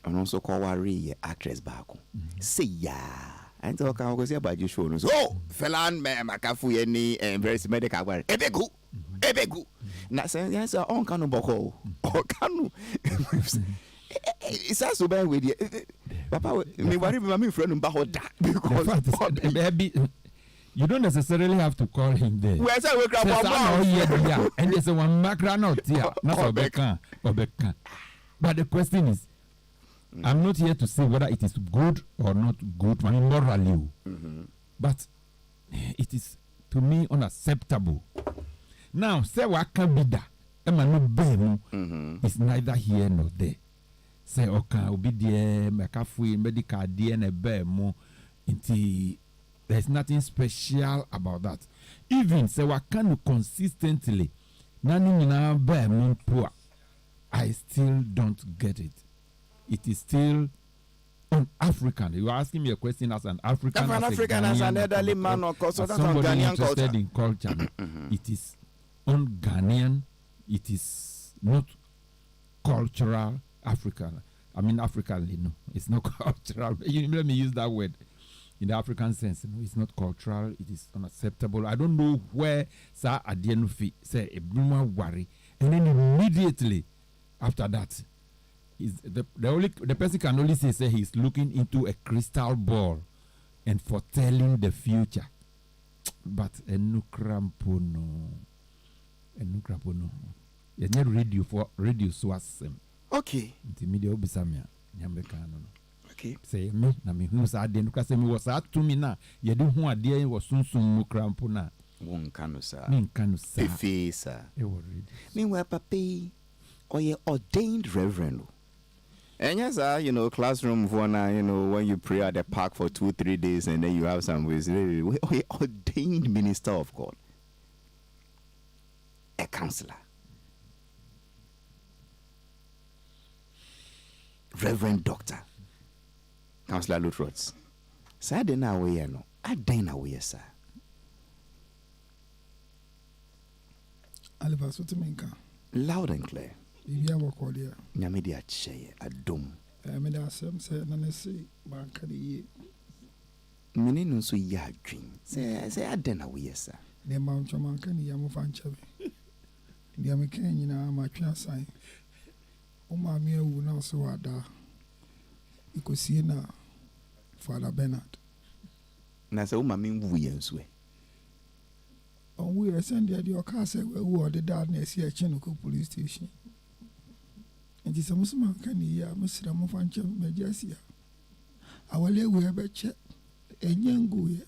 And also call worry ye actress baako. Say ya And so I was about you show. Oh, Felan, Makafu, any very medical work. Ebegu. Now, saying, yes, on Kanu Boko. Or Kanu. It's also bad with you. Papa, me worry about me friend Bahoda. Because you don't necessarily have to call him there. Where's I wake up? And there's a one macra not here. Not Obeka. But the question is, I'm not here to say whether it is good or not good, I mean, morally. But it is, to me, unacceptable. Now, say what can be that? It's neither here nor there. Say, okay, obi there, mekafui, medical there, ne bemo. There's nothing special about that. Even say what can you consistently, nani na bemo poor. I still don't get it. It is still un-African. You are asking me a question as an African, as an elderly man, or somebody interested in culture. It is un-Ghanaian. It is not cultural African. I mean African, no. It's not cultural. Let me use that word in the African sense. No, it's not cultural. It is unacceptable. I don't know where Ansah-Addo say a bloomer worry, and then immediately after that, is the person can only say he's looking into a crystal ball and foretelling the future. But enukrampono. You need radio swasem. Okay. The media obisamia nyambekano. Okay. Say me na me hu sa ade nuka say me was atumi na ye de hu ade wo sunsun mukrampo na. Won kanu sa. Min kanu sa. Efe sa. E wo read. Meanwhile, papi, or ye ordained reverend. And yes, classroom for now, when you pray at the park for 2-3 days and then you have some ordained minister of God, a counselor, Reverend Doctor, Counselor Lutrots. Sir, I didn't know I didn't know sir. Halifax, what do you mean? Loud and clear. Bibi awako dia. Nyame dia cheye adom. Me da asem se na ne se banka de ye. Mene no so ya adwen. Se adena we yesa. Ne ma ncho manka ni ya mo fa nchabe. Dia me kan nyina ma twa asan. O ma me awu na so wada. Ikosie na Father Bernard. Na se o ma me wu ye nso e. On we send the oka se we wo de dad na esi eche no police station. Nti se musuma kan ya mesira mo fa nche mejasia awale we be che enyangu ye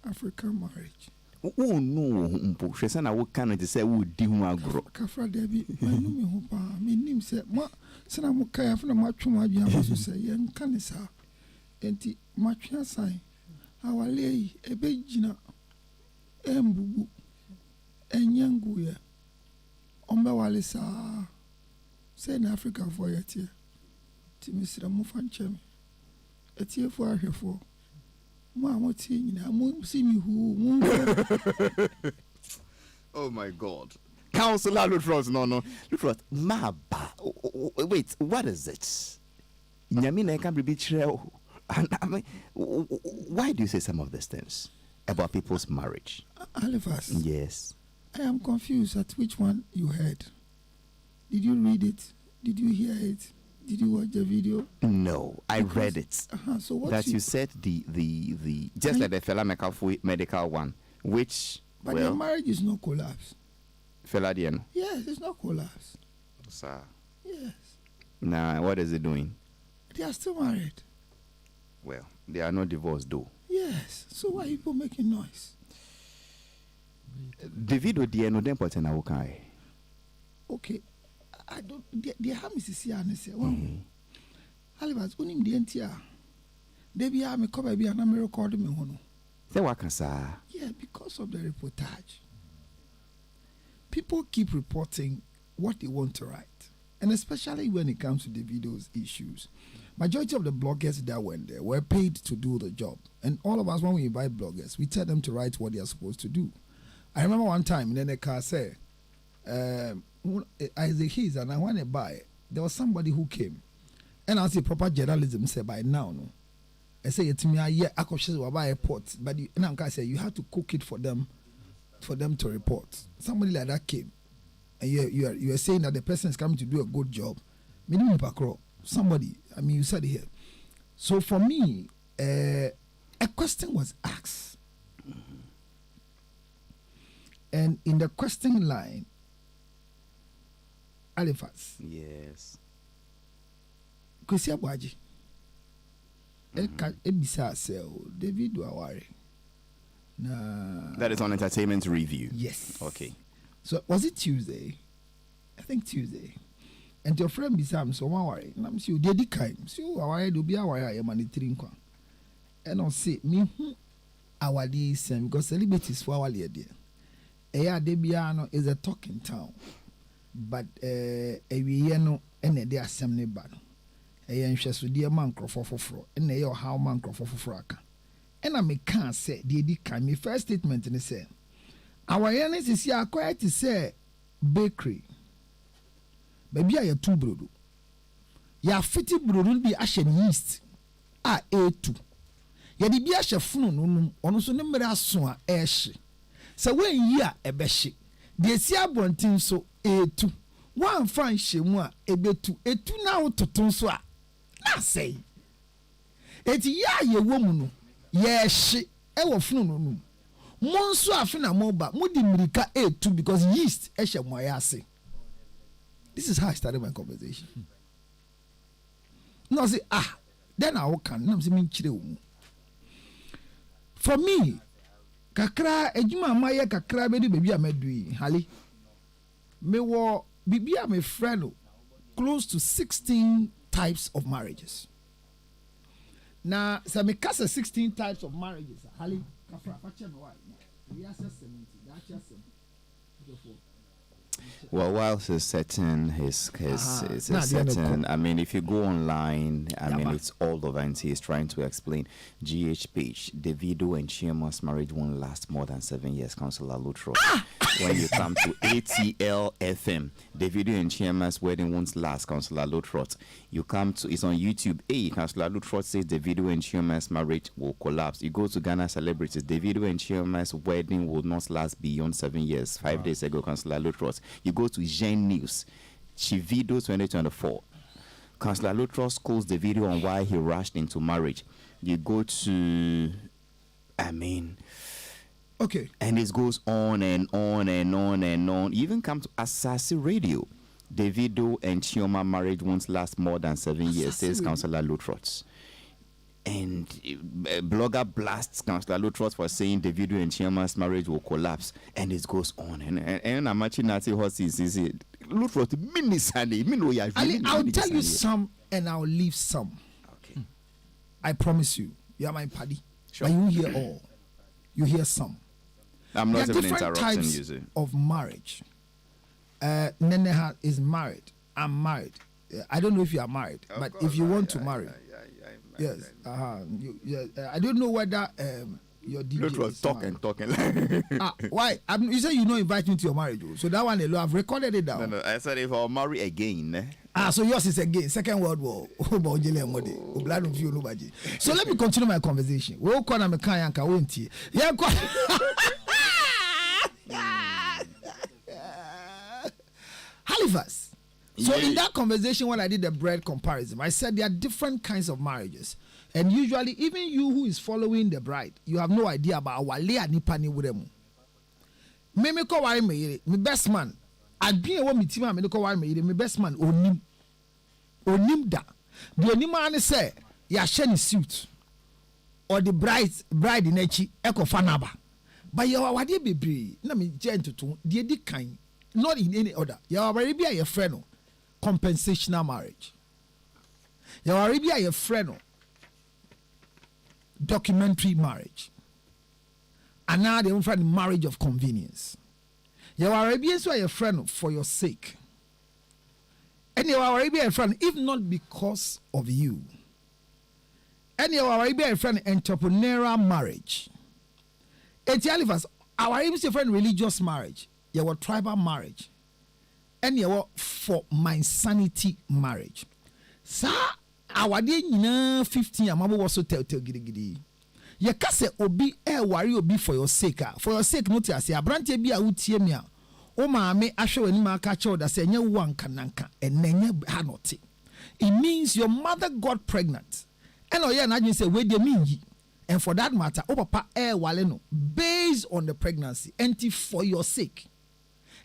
African marriage o no mpo hwese na wo kan te se wo di hu agro kafra de bi manu me ho pa me nim se ma se na mo kai afna ma twom adwen aso se ye nkan sa enti ma twa sai awale yi ebe gina embubu enyangu ye ombe wale sa say in Africa for yet here. Timisra Mufanchem. It's here for here for. Mamma Tina, see me who. Oh my God. Counselor Lutros, no. Lutros, Maba. Wait, what is it? Nyamina can be trail. I mean, why do you say some of these things about people's marriage? Halifax. Yes. I am confused at which one you heard. Did you read it? Did you hear it? Did you watch the video? No, I read it. So what that you said the just like the fella medical one, which but their marriage is not collapse. Fella Dian. Yes, it's not collapse. Sir. Yes. Now, what is it doing? They are still married. Well, they are not divorced though. Yes. So why are people making noise? The video Dian no important na wokai. Okay, I don't. The harm is here and say, "Well, Halifax, unim the NTR. They be me cover be an American record me hono." Say what can sir? Yeah, because of the reportage. People keep reporting what they want to write, and especially when it comes to the videos issues. Majority of the bloggers that went there were paid to do the job, and all of us, when we invite bloggers, we tell them to write what they are supposed to do. I remember one time, then the car said. Isaac Hayes and I want to buy. There was somebody who came, and I see proper journalism say by now, no, I say it to me, yeah, I could buy a pot, but I say you have to cook it for them to report. Somebody like that came, and you are saying that the person is coming to do a good job. Somebody, I mean, you said it here. So for me, a question was asked, and in the question line, Halifax. Yes. Kwesi Abuaji. Ebisa sell David Aware. That is on Entertainment Review. Yes. Okay. So was it Tuesday? I think Tuesday. And your friend Bisam so Aware. And I'm sure they kind. So Aware do be Aware I man trinkwa. And I'll say me awadi same because celebrities for our there. Eya Debiano is a talking town. But no and they assembly ban. Eya nhweso de man crofo foforo and eya how man crofo foforo aka. And I can't say the kind. My first statement in the say our earnings is here quiet to say bakery. Baby I two brodo. Ya fiti brodo be ashen yeast. A2. Ya di bi ashe funu no ono so ne mere aso a ehye. Se wen yi a ebehye. De esi abontin so A2. One fan shemu a ebetu. Etu na wototo so a. Na say. Eti ya ye wo mu no. Ye hye e wo funu no no. Mo nso afi na mo ba. Mo di mirika A2 because yeast ehye mo ya ase. This is how I started my conversation. No say then I can na say me chire wo. For me kakra ejuma amaye kakra be di baby amedui hali me wo bibia me friend close to 16 types of marriages. Now so me kasa 16 types of marriages hali kafra fache me why we are 70 that just well, whilst he's setting his setting, I mean, if you go online, I mean, it's all over, and he's trying to explain GHPH, Davido and Chiama's marriage won't last more than 7 years, Councillor Lutro. When you come to ATL FM, Davido and Chiama's wedding won't last, Councillor Lutrot. You come to, it's on YouTube, Councillor Lutrot says Davido and Chiama's marriage will collapse. You go to Ghana Celebrities, Davido and Chiama's wedding will not last beyond 7 years. 5 days ago, Councillor Lutrot. You go to Gen News, Chivido 2024. Councillor Lutros calls the video on why he rushed into marriage. You go to, I mean, okay, and it goes on and on and on and on. You even come to Asasi Radio. Davido and Chioma marriage won't last more than 7 years, says Councillor Lutros. And blogger blasts Councillor Lutros for saying Davido and Chioma's marriage will collapse, and it goes on. And I'm actually not horses. Is it Lutros? I'll tell you some, and I'll leave some. Okay, I promise you. You are my paddy. Sure. But you hear all. You hear some. I'm not even different interrupting types you. Of marriage. Neneha is married. I'm married. I don't know if you are married, but if you want to marry. Yes. I don't know whether your DJ was talking. Why? You say you don't invite me to your marriage, so that one I've recorded it down. No. I said if I'll marry again. So yours is again Second World War. So let me continue my conversation. We'll call them a kayanka, won't you? Yeah. Halifax. So in that conversation, when I did the bread comparison, I said there are different kinds of marriages. And usually, even you who is following the bride, you have no idea about wale anipani wuremu. Me ko wari me best man. Adwin ewo mitima me ko wari me best man onim da. The onima ne say ya hye suit or the bride in echi ekofanaba. But you wade bebre na me gentle de di kan not in any order. You already be a friend. Compensational marriage. You already be a friend. Documentary marriage. And now they friend marriage of convenience. You already be a friend for your sake. And you already be a friend if not because of you. And you already be a friend entrepreneurial marriage. Halifax, our already be a friend religious marriage. You tribal marriage. And you for my sanity marriage. Sir, awade nyina 15 amabo was so tell gidi ye ka se obi worry obi for your sake no ti ase abrante bi a utie mi a o maame ahwe wani ma ka che oda se nya wo ankananka enenya ha note. It means your mother got pregnant and oye na say we dey mean. And for that matter, papa wale no based on the pregnancy and for your sake.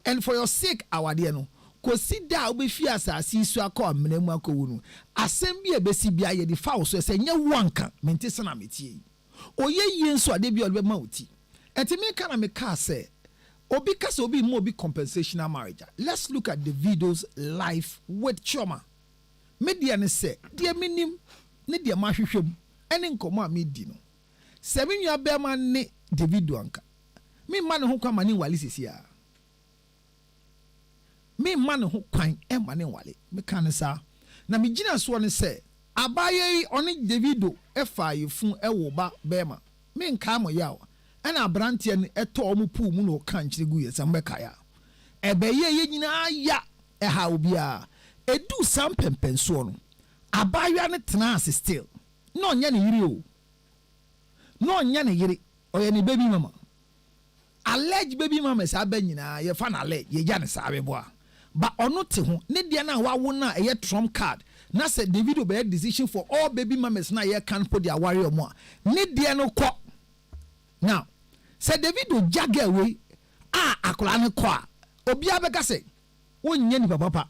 And for your sake, our dear no, consider obi fi asasi so akọ amnemu akọ no. Asem bi ebesi bia ye di fa so say nya wanka mente sana metie. Oye yi nso ade bi olbe ma oti. Enti me kana me ka say obi kase obi mo obi compensational marriage. Let's look at the video's life with Choma. Media ne say, dear minim, ne dear mahwehwem, ene nkomo a medi no. Seven ya bema ne David Wanka. Me man ho kwa mani wale sisi ya. Me man ho kwan mani wale. Me kan sa. Na me gina so ne se abaye oni Davido efa yefun ewo ba bema. Me nka mo yawo. Ana abrantie ne eto omu pu mu no kan kire gu yesa mbeka ya. Ebeye ye nyina ya ha obi a. Edu sam pempenso no. Abaye ne tena ase still. No nya ne yiri o. No nya ne yiri oye ni baby mama. Alleged baby mama sa ba nyina ye fa na alleged ye ja ne sa beboa. Ba ono te ho ne dia na wa wo na ye trump card. Na say Davido be decision for all baby mamas na ye can put their warrior mo. Ne dia no ko. Now, say Davido jage we akola ne ko a. Obi abeka say wonye ni papa.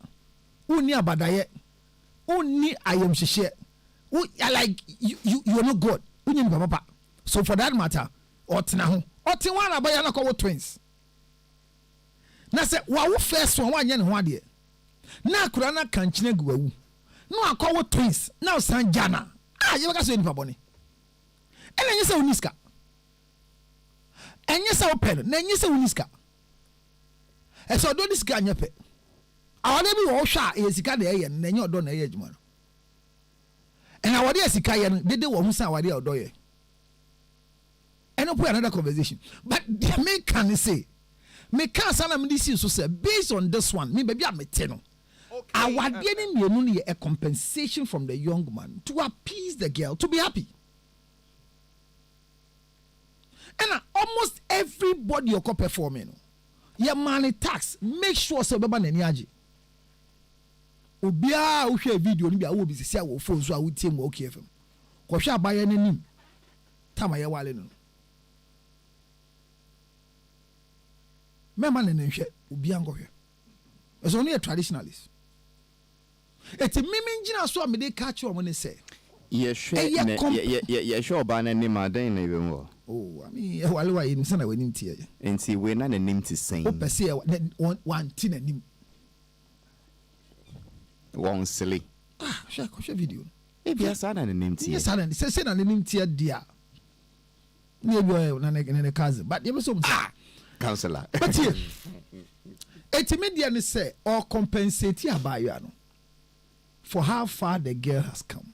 Wonni abadaye. Wonni ayem hihye. Like you're not good. Wonni ni papa. So for that matter, otena ho. Otenwa na baya na ko twins. Na se wa wo first one wanye ne ho ade. Na akura na kanchine guwawu. No akwa twins. Na san jana. Ye beka so ni pabone. Ene nyese uniska. Enye se open, na enye se uniska. E so do diska anyepe. Awade bi wo hwa e sika de eye na enye odo na eye adwuma no. And awade sika ye no dede wo hu san awade odo ye. And no put another conversation. But the man can say, me can't say I'm this so say based on this one, me baby I'm a tenor. Our dealing a compensation from the young man to appease the girl to be happy. And almost everybody you can performing. Your money tax, make sure so baba neniaji. Obia wo hwe video ni bia wo bi sisi a wo phone so a wo tie mo okay fm. Ko hwe abaye nanim. Tama ye wale no. Mema ne nhwe obi angohwe. It's only a traditionalist. It's a mimi ngina so me dey catch you ne say. Ye sure ba na nim adan na be mo. Oh, I mean, wale wa yin sana we nim tie. Enti we na nim ti sen. O pese one tin anim. One silly. Share video. Maybe asa na nim tie. Yes, ana say na nim tie dia. Maybe na ne cousin, but you so counselor. But here, media say or compensate abayano for how far the girl has come.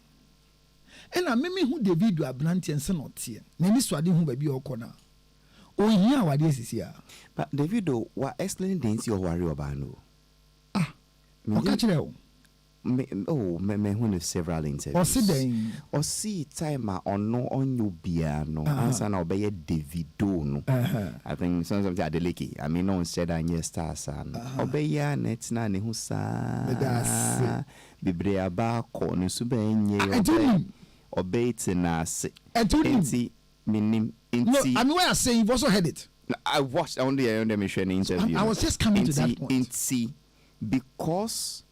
And I meme who David abranti and not here. Nani swadi who baby or corner. Oh, yeah, what is here? But David, what excellent things you worry about no. Catch it out. Me who have several interviews. Or sit down. Or see time on no on you piano. Answer now by Davido no. I think some of the Adeleke. I mean no said I yes stars and obey ya nets na ne husa. Bibrea ba ko ne subenye obey tenase. Enti minim no, I mean what I say you've also heard it. I watched only an interview. I was just coming to that point. Enti because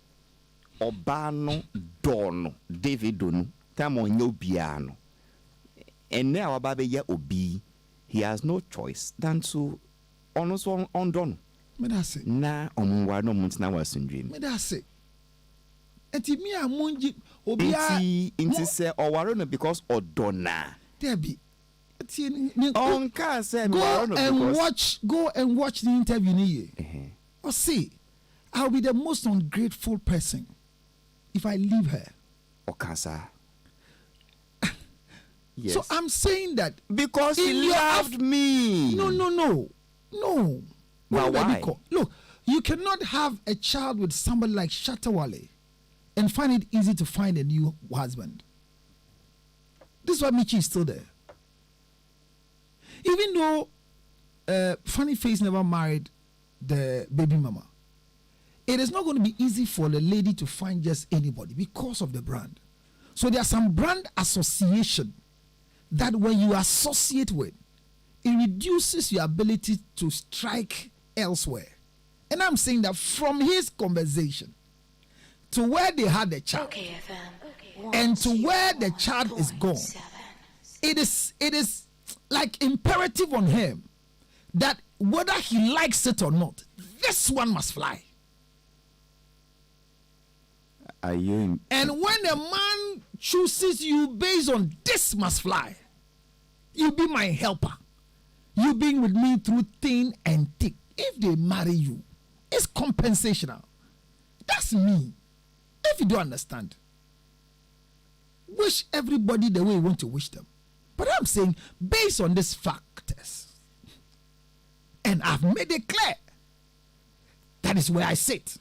Obano Dono David Donu time on your piano. And now about ye obi, he has no choice than to almost on Dono. Me da say. Na omwa no munt na wasun dream. Me da say. Enti mi amunji obi a inti say owaro no because odona. There be. On ka say go and watch the interview ni. Or see, I'll be the most ungrateful person if I leave her. Okasa. Yes. So I'm saying that because he loved me. No. But why? Look, you cannot have a child with somebody like Shatawale and find it easy to find a new husband. This is why Michi is still there. Even though Funny Face never married the baby mama, it is not going to be easy for the lady to find just anybody because of the brand. So there's some brand association that when you associate with, it reduces your ability to strike elsewhere. And I'm saying that from his conversation to where they had the child, and to where the child is gone, it is like imperative on him that whether he likes it or not, this one must fly. And when a man chooses you based on this must fly, you be my helper. You being with me through thin and thick. If they marry you, it's compensational. That's me. If you don't understand, wish everybody the way you want to wish them. But I'm saying, based on these factors, and I've made it clear, that is where I sit.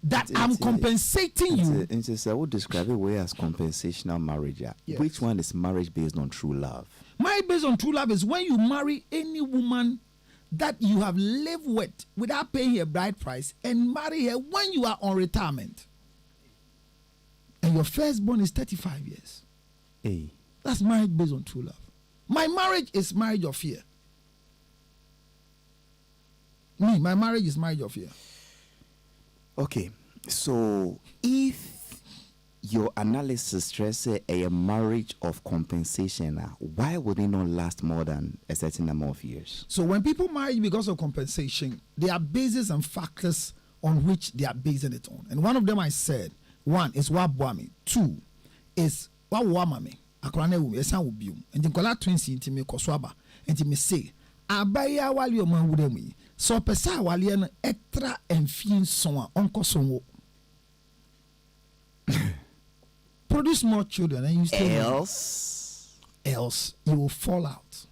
That I'm compensating you. I would describe it way as compensational marriage. Yes. Which one is marriage based on true love? Marriage based on true love is when you marry any woman that you have lived with without paying her bride price and marry her when you are on retirement. And your firstborn is 35 years. Hey. That's marriage based on true love. My marriage is marriage of fear. My marriage is marriage of fear. Okay, so if your analysis stresses a marriage of compensation, why would it not last more than a certain number of years? So when people marry because of compensation, there are bases and factors on which they are basing it on. And one of them I said, one is wabwami, two is wawamame, akorane wu esa ubium. And the kola twins inti me koswaba, and me say, abaya wali o man wudemi. So pesa wali en etra enfin sonwa onko sonwo. Produce more children and you still else you will fall out.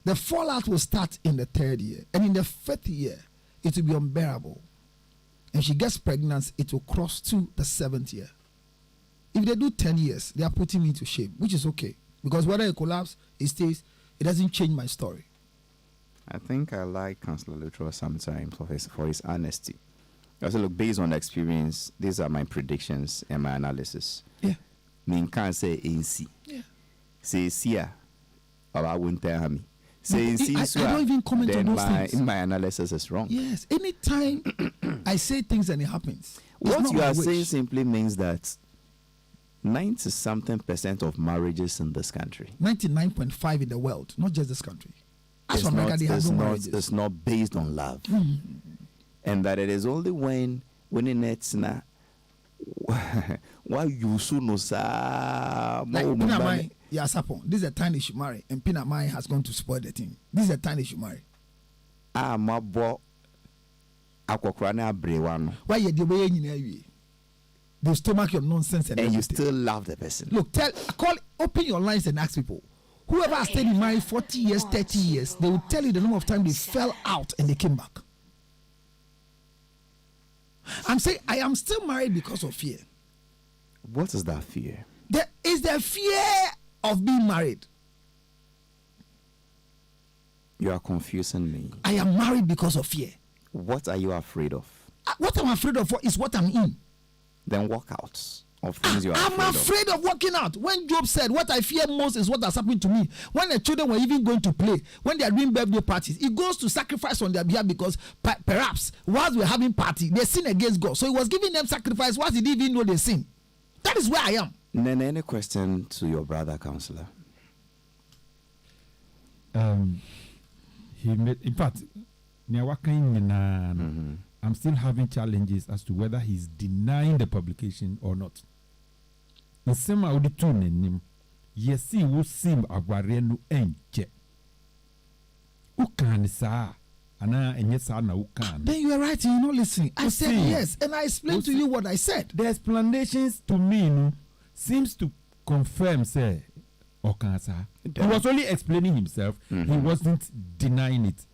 The fallout will start in the 3rd year, and in the 5th year it will be unbearable. And she gets pregnant, it will cross to the 7th year. If they do 10 years, they are putting me to shame, which is okay, because whether it collapses, it stays, it doesn't change my story. I think I like Councillor Luttrell sometimes for his honesty. Also, look, based on experience, these are my predictions and my analysis. Yeah. Me can't say AC. Yeah. Say Sia, or I won't tell me. Say I don't even comment on those things. My analysis is wrong. Yes. Anytime I say things and it happens. What you are saying simply means that 90-something% of marriages in this country, 99.5 in the world, not just this country. As America, they have no marriages. It's not based on love. Mm-hmm. And that it is only when it's na why you soon know sa yeah, Sapon. This is the time they should marry, and Pinamai has gone to spoil the thing. This is the time they should marry. My boy akwokrana brewano. Why you the way you they stomach your nonsense and you still love the person. Look, open your lines and ask people. Whoever has stayed in marriage 40 years, 30 years, they will tell you the number of times they fell out and they came back. I'm saying I am still married because of fear. What is that fear? There is the fear of being married. You are confusing me. I am married because of fear. What are you afraid of? What I'm afraid of is what I'm in. Then walk out of things you are I'm afraid of walking out. When Job said, what I fear most is what has happened to me. When the children were even going to play, when they are doing birthday parties, he goes to sacrifice on their behalf because perhaps whilst we're having party, they sin against God. So he was giving them sacrifice whilst he didn't even know they sin. That is where I am. Then any question to your brother, Counselor? He made, in fact, I'm still having challenges as to whether he's denying the publication or not. The same auditor name, yes, he will seem a barrier enche. Ukan sa, ana enyesa na ukan. Then you are right, you're not listening. I said yes, and I explained to you what I said. The explanations to me seems to confirm, say, Okansa. He was only explaining himself. He wasn't denying it.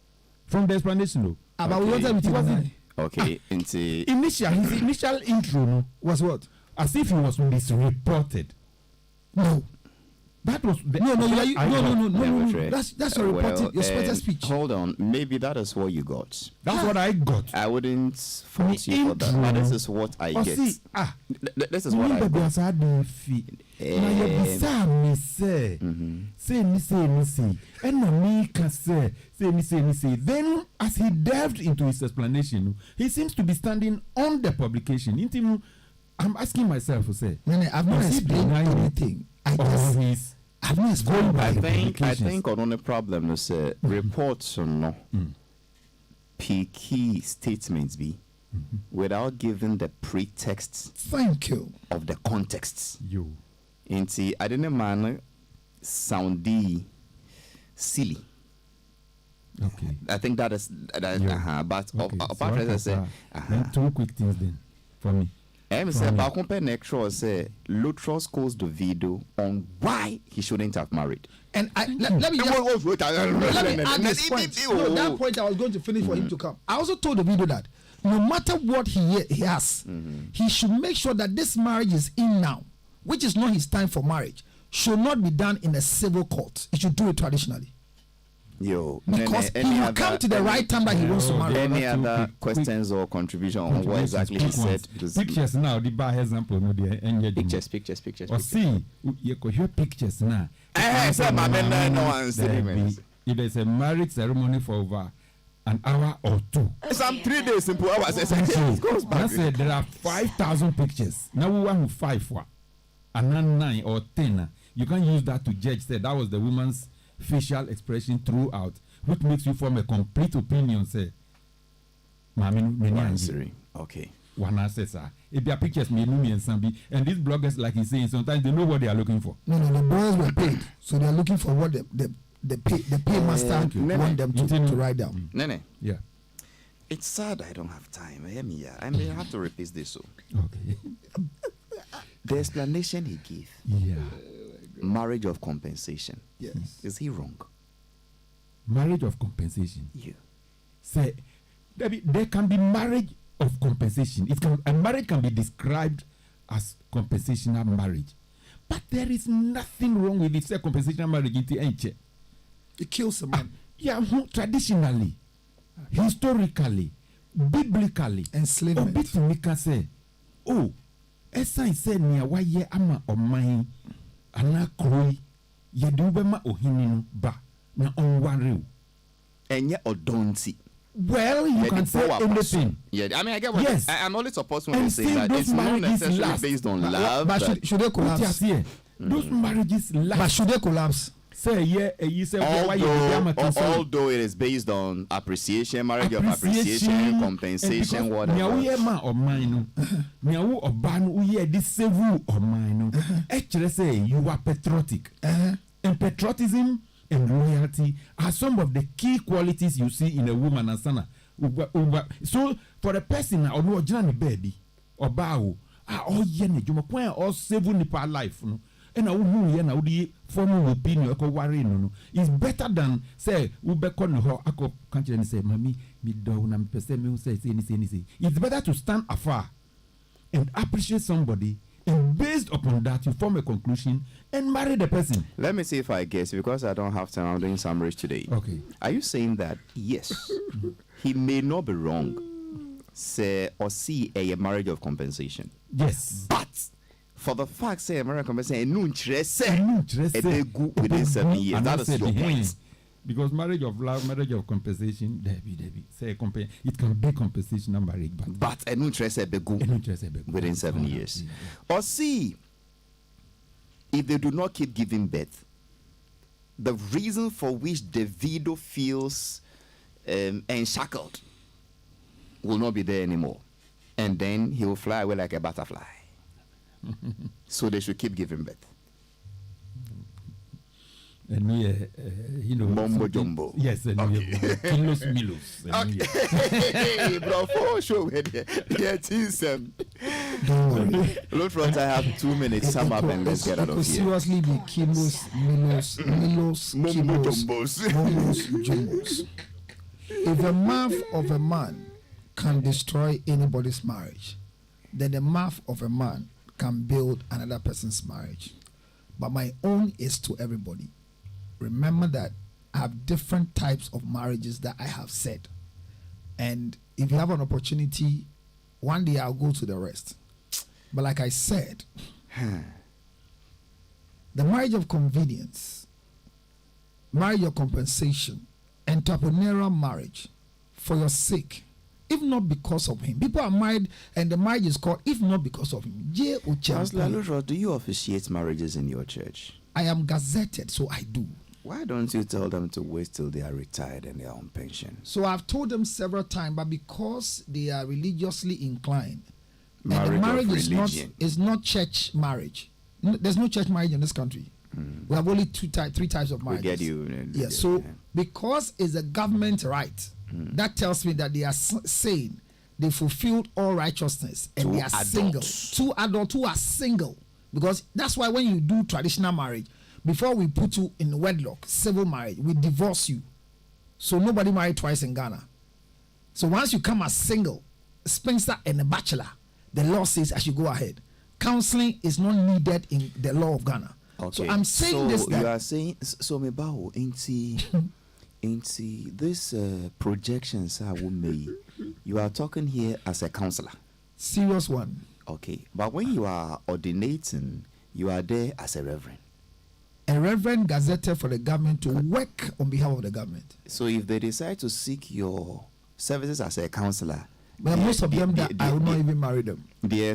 From the explanation, though. About what he wasn't. Okay, his initial intro was what? as if he was misreported. No. That was the No. That's your Well, reported, your spotted speech. Hold on, maybe that is what you got. That's what I got. I wouldn't fault you for that, but this is what I get. See, This is what I got. Now you beside me say and me can say. Then as he delved into his explanation, he seems to be standing on the publication. I'm asking myself to say, I've not explained anything. I've not explained. I think on the problem is reports or no key statements be without giving the pretext. Thank you. Of the contexts. You. Inti I didn't man soundy silly. Okay. I think that is but okay. apart from that, say then 2 quick things then for me. I'm saying about compare next say Lutros calls the video on why he shouldn't have married. And let me add this point. No, that point I was going to finish for him to come. I also told the video that no matter what he has, he should make sure that this marriage is in now, which is not his time for marriage, should not be done in a civil court. He should do it traditionally. Because he will come to the right time that he wants to marry. Any other questions or contribution on what exactly he said? Pictures now, the bar example, no, the pictures. Or see, you could hear pictures now. If there's a marriage ceremony for over an hour or 2, some 3 days, simple hours. I said there are 5,000 pictures. Now we want 5 for, and then 9 or 10. You can use that to judge. Say that was the woman's facial expression throughout, which makes you form a complete opinion. Say, okay. One answer, sir. If their pictures me and these bloggers, like he's saying, sometimes they know what they are looking for. No, the boys were paid, so they are looking for what the paymaster want them to write down. Nene. Yeah. It's sad I don't have time. I may have to repeat this. So. Okay. The explanation he gave. Yeah. Marriage of compensation. Yes. Is he wrong? Marriage of compensation. Yeah. Say, there can be marriage of compensation. A marriage can be described as compensational marriage, but there is nothing wrong with it. Say compensational marriage It kills a man. Traditionally, historically, biblically, enslavement. Say, oh, esa said near why ye ama or mine. Ana kroi ye do bema ohininu ba na onware. Enye odonti. Well, you can say anything. Yeah, I mean, I get what. Yes. I'm only supposed to say that it's not necessarily based on love. But should they collapse? Those marriages last. But should they collapse? Say you say although it is based on appreciation, marriage of appreciation, compensation, whatever. Nyawuyema or mine, nyawu or ban uye this sevu or mine. Actually, say you are patriotic, and patriotism and loyalty are some of the key qualities you see in a woman. And sana. So for a person or no journey bedi or bow, all yene juma point or sevu nipa life no. And now the formal opinion no. It's better than say can't say mommy me down me say anything. It's better to stand afar and appreciate somebody, and based upon that you form a conclusion and marry the person. Let me see if I guess, because I don't have time. I'm doing summaries today. Okay. Are you saying that yes, he may not be wrong, say or see a marriage of compensation? Yes. But for the fact, say American say within 7 years. That is your point. Because marriage of love, marriage of compensation, say it can be compensation and marriage, but within 7 years. Or see, if they do not keep giving birth, the reason for which Davido feels enshackled will not be there anymore, and then he will fly away like a butterfly. So they should keep giving birth. And Mumbo jumbo. Yes, and kilos milos. Okay, bro, for sure. Don't worry. Look, front, I have 2 minutes. Sum up and let's get out of here. Seriously, be kilos, milos, mumbo jumbos. Jumbos. If the mouth of a man can destroy anybody's marriage, then the mouth of a man can build another person's marriage. But my own is to everybody. Remember that I have different types of marriages that I have said. And if you have an opportunity, one day I'll go to the rest. But like I said, the marriage of convenience, marriage of compensation, entrepreneurial marriage for your sake, if not because of him. People are married and the marriage is called if not because of him. Councillor Lutro, do you officiate marriages in your church? I am gazetted, so I do. Why don't you tell them to wait till they are retired and they are on pension? So I've told them several times, but because they are religiously inclined, Marriage and the marriage is not church marriage. There's no church marriage in this country. We have only three types of marriages. We get you. Yes. So because it's a government right, that tells me that they are saying they fulfilled all righteousness and they are single. Two adults who are single. Because that's why when you do traditional marriage, before we put you in wedlock, civil marriage, we divorce you. So nobody married twice in Ghana. So once you come as single, spinster and a bachelor, the law says I should go ahead. Counseling is not needed in the law of Ghana. Okay. So I'm saying this. You are saying so me bawo into this projections I will make. You are talking here as a counselor. Serious one. Okay, but when you are ordinating, you are there as a reverend. A reverend gazetted for the government to work on behalf of the government. So if they decide to seek your services as a counselor, but most of them that I would not even marry them. No, there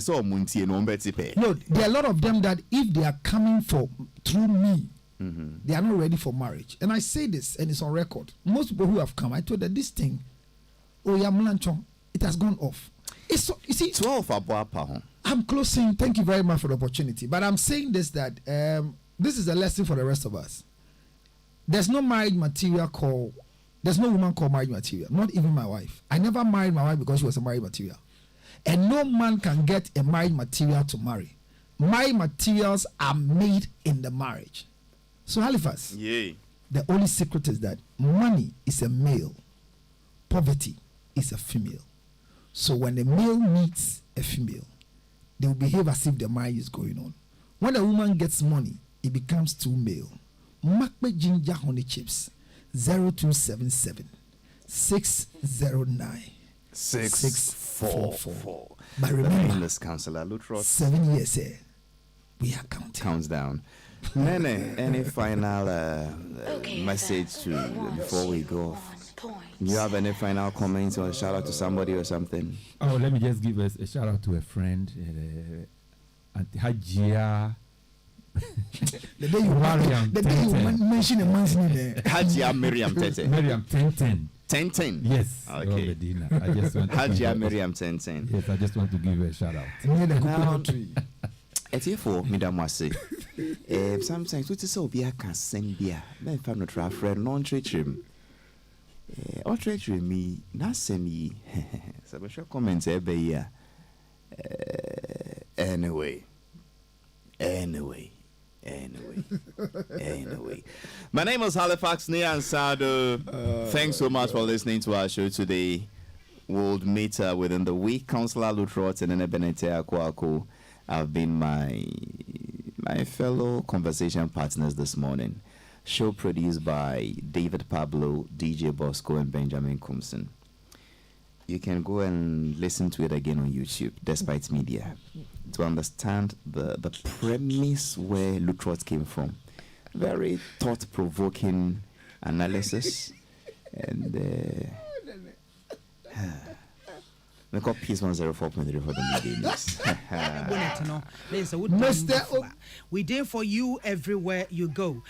are a lot of them that if they are coming through me, they are not ready for marriage. And I say this, and it's on record. Most people who have come, I told them this thing, it has gone off. It's so, you see, 12 I'm closing. Thank you very much for the opportunity. But I'm saying this that this is a lesson for the rest of us. There's no marriage material called. There's no woman called marriage material. Not even my wife. I never married my wife because she was a marriage material. And no man can get a marriage material to marry. Marriage materials are made in the marriage. So Halifax, the only secret is that money is a male, poverty is a female. So when a male meets a female, they will behave as if the marriage is going on. When a woman gets money, it becomes too male. Makbe ginger honey chips 0277 609 644. But remember, this counselor Lutro, 7 years here, we are counting. Counts down. Nene, any final message before we go off? You have any final comments or a shout out to somebody or something? Oh, let me just give us a shout out to a friend, Auntie Hajia. The day you mention a man's name there. Hajia Miriam Tete. Miriam 1010. Yes. Okay. I just want Hajia Miriam 1010. Yes, I just want to give her a shout out. It's here for Madam Wasi. Sometimes we just be a can send beer. Then if I'm not a friend, non treachery. Or treachery me, not send me. Some comments every year. Anyway. My name is Halifax near Ansah-Addo. Thanks so much for listening to our show today. We'll meet within the week. Councillor Lutrot and Benete Akwaku have been my fellow conversation partners this morning. Show produced by David Pablo, DJ Bosco, and Benjamin Kumson. You can go and listen to it again on YouTube, Despite Media, to understand the premise where Lutrot came from. Very thought-provoking analysis. And we got Peace 104.3 for the media news. We there for you everywhere you go.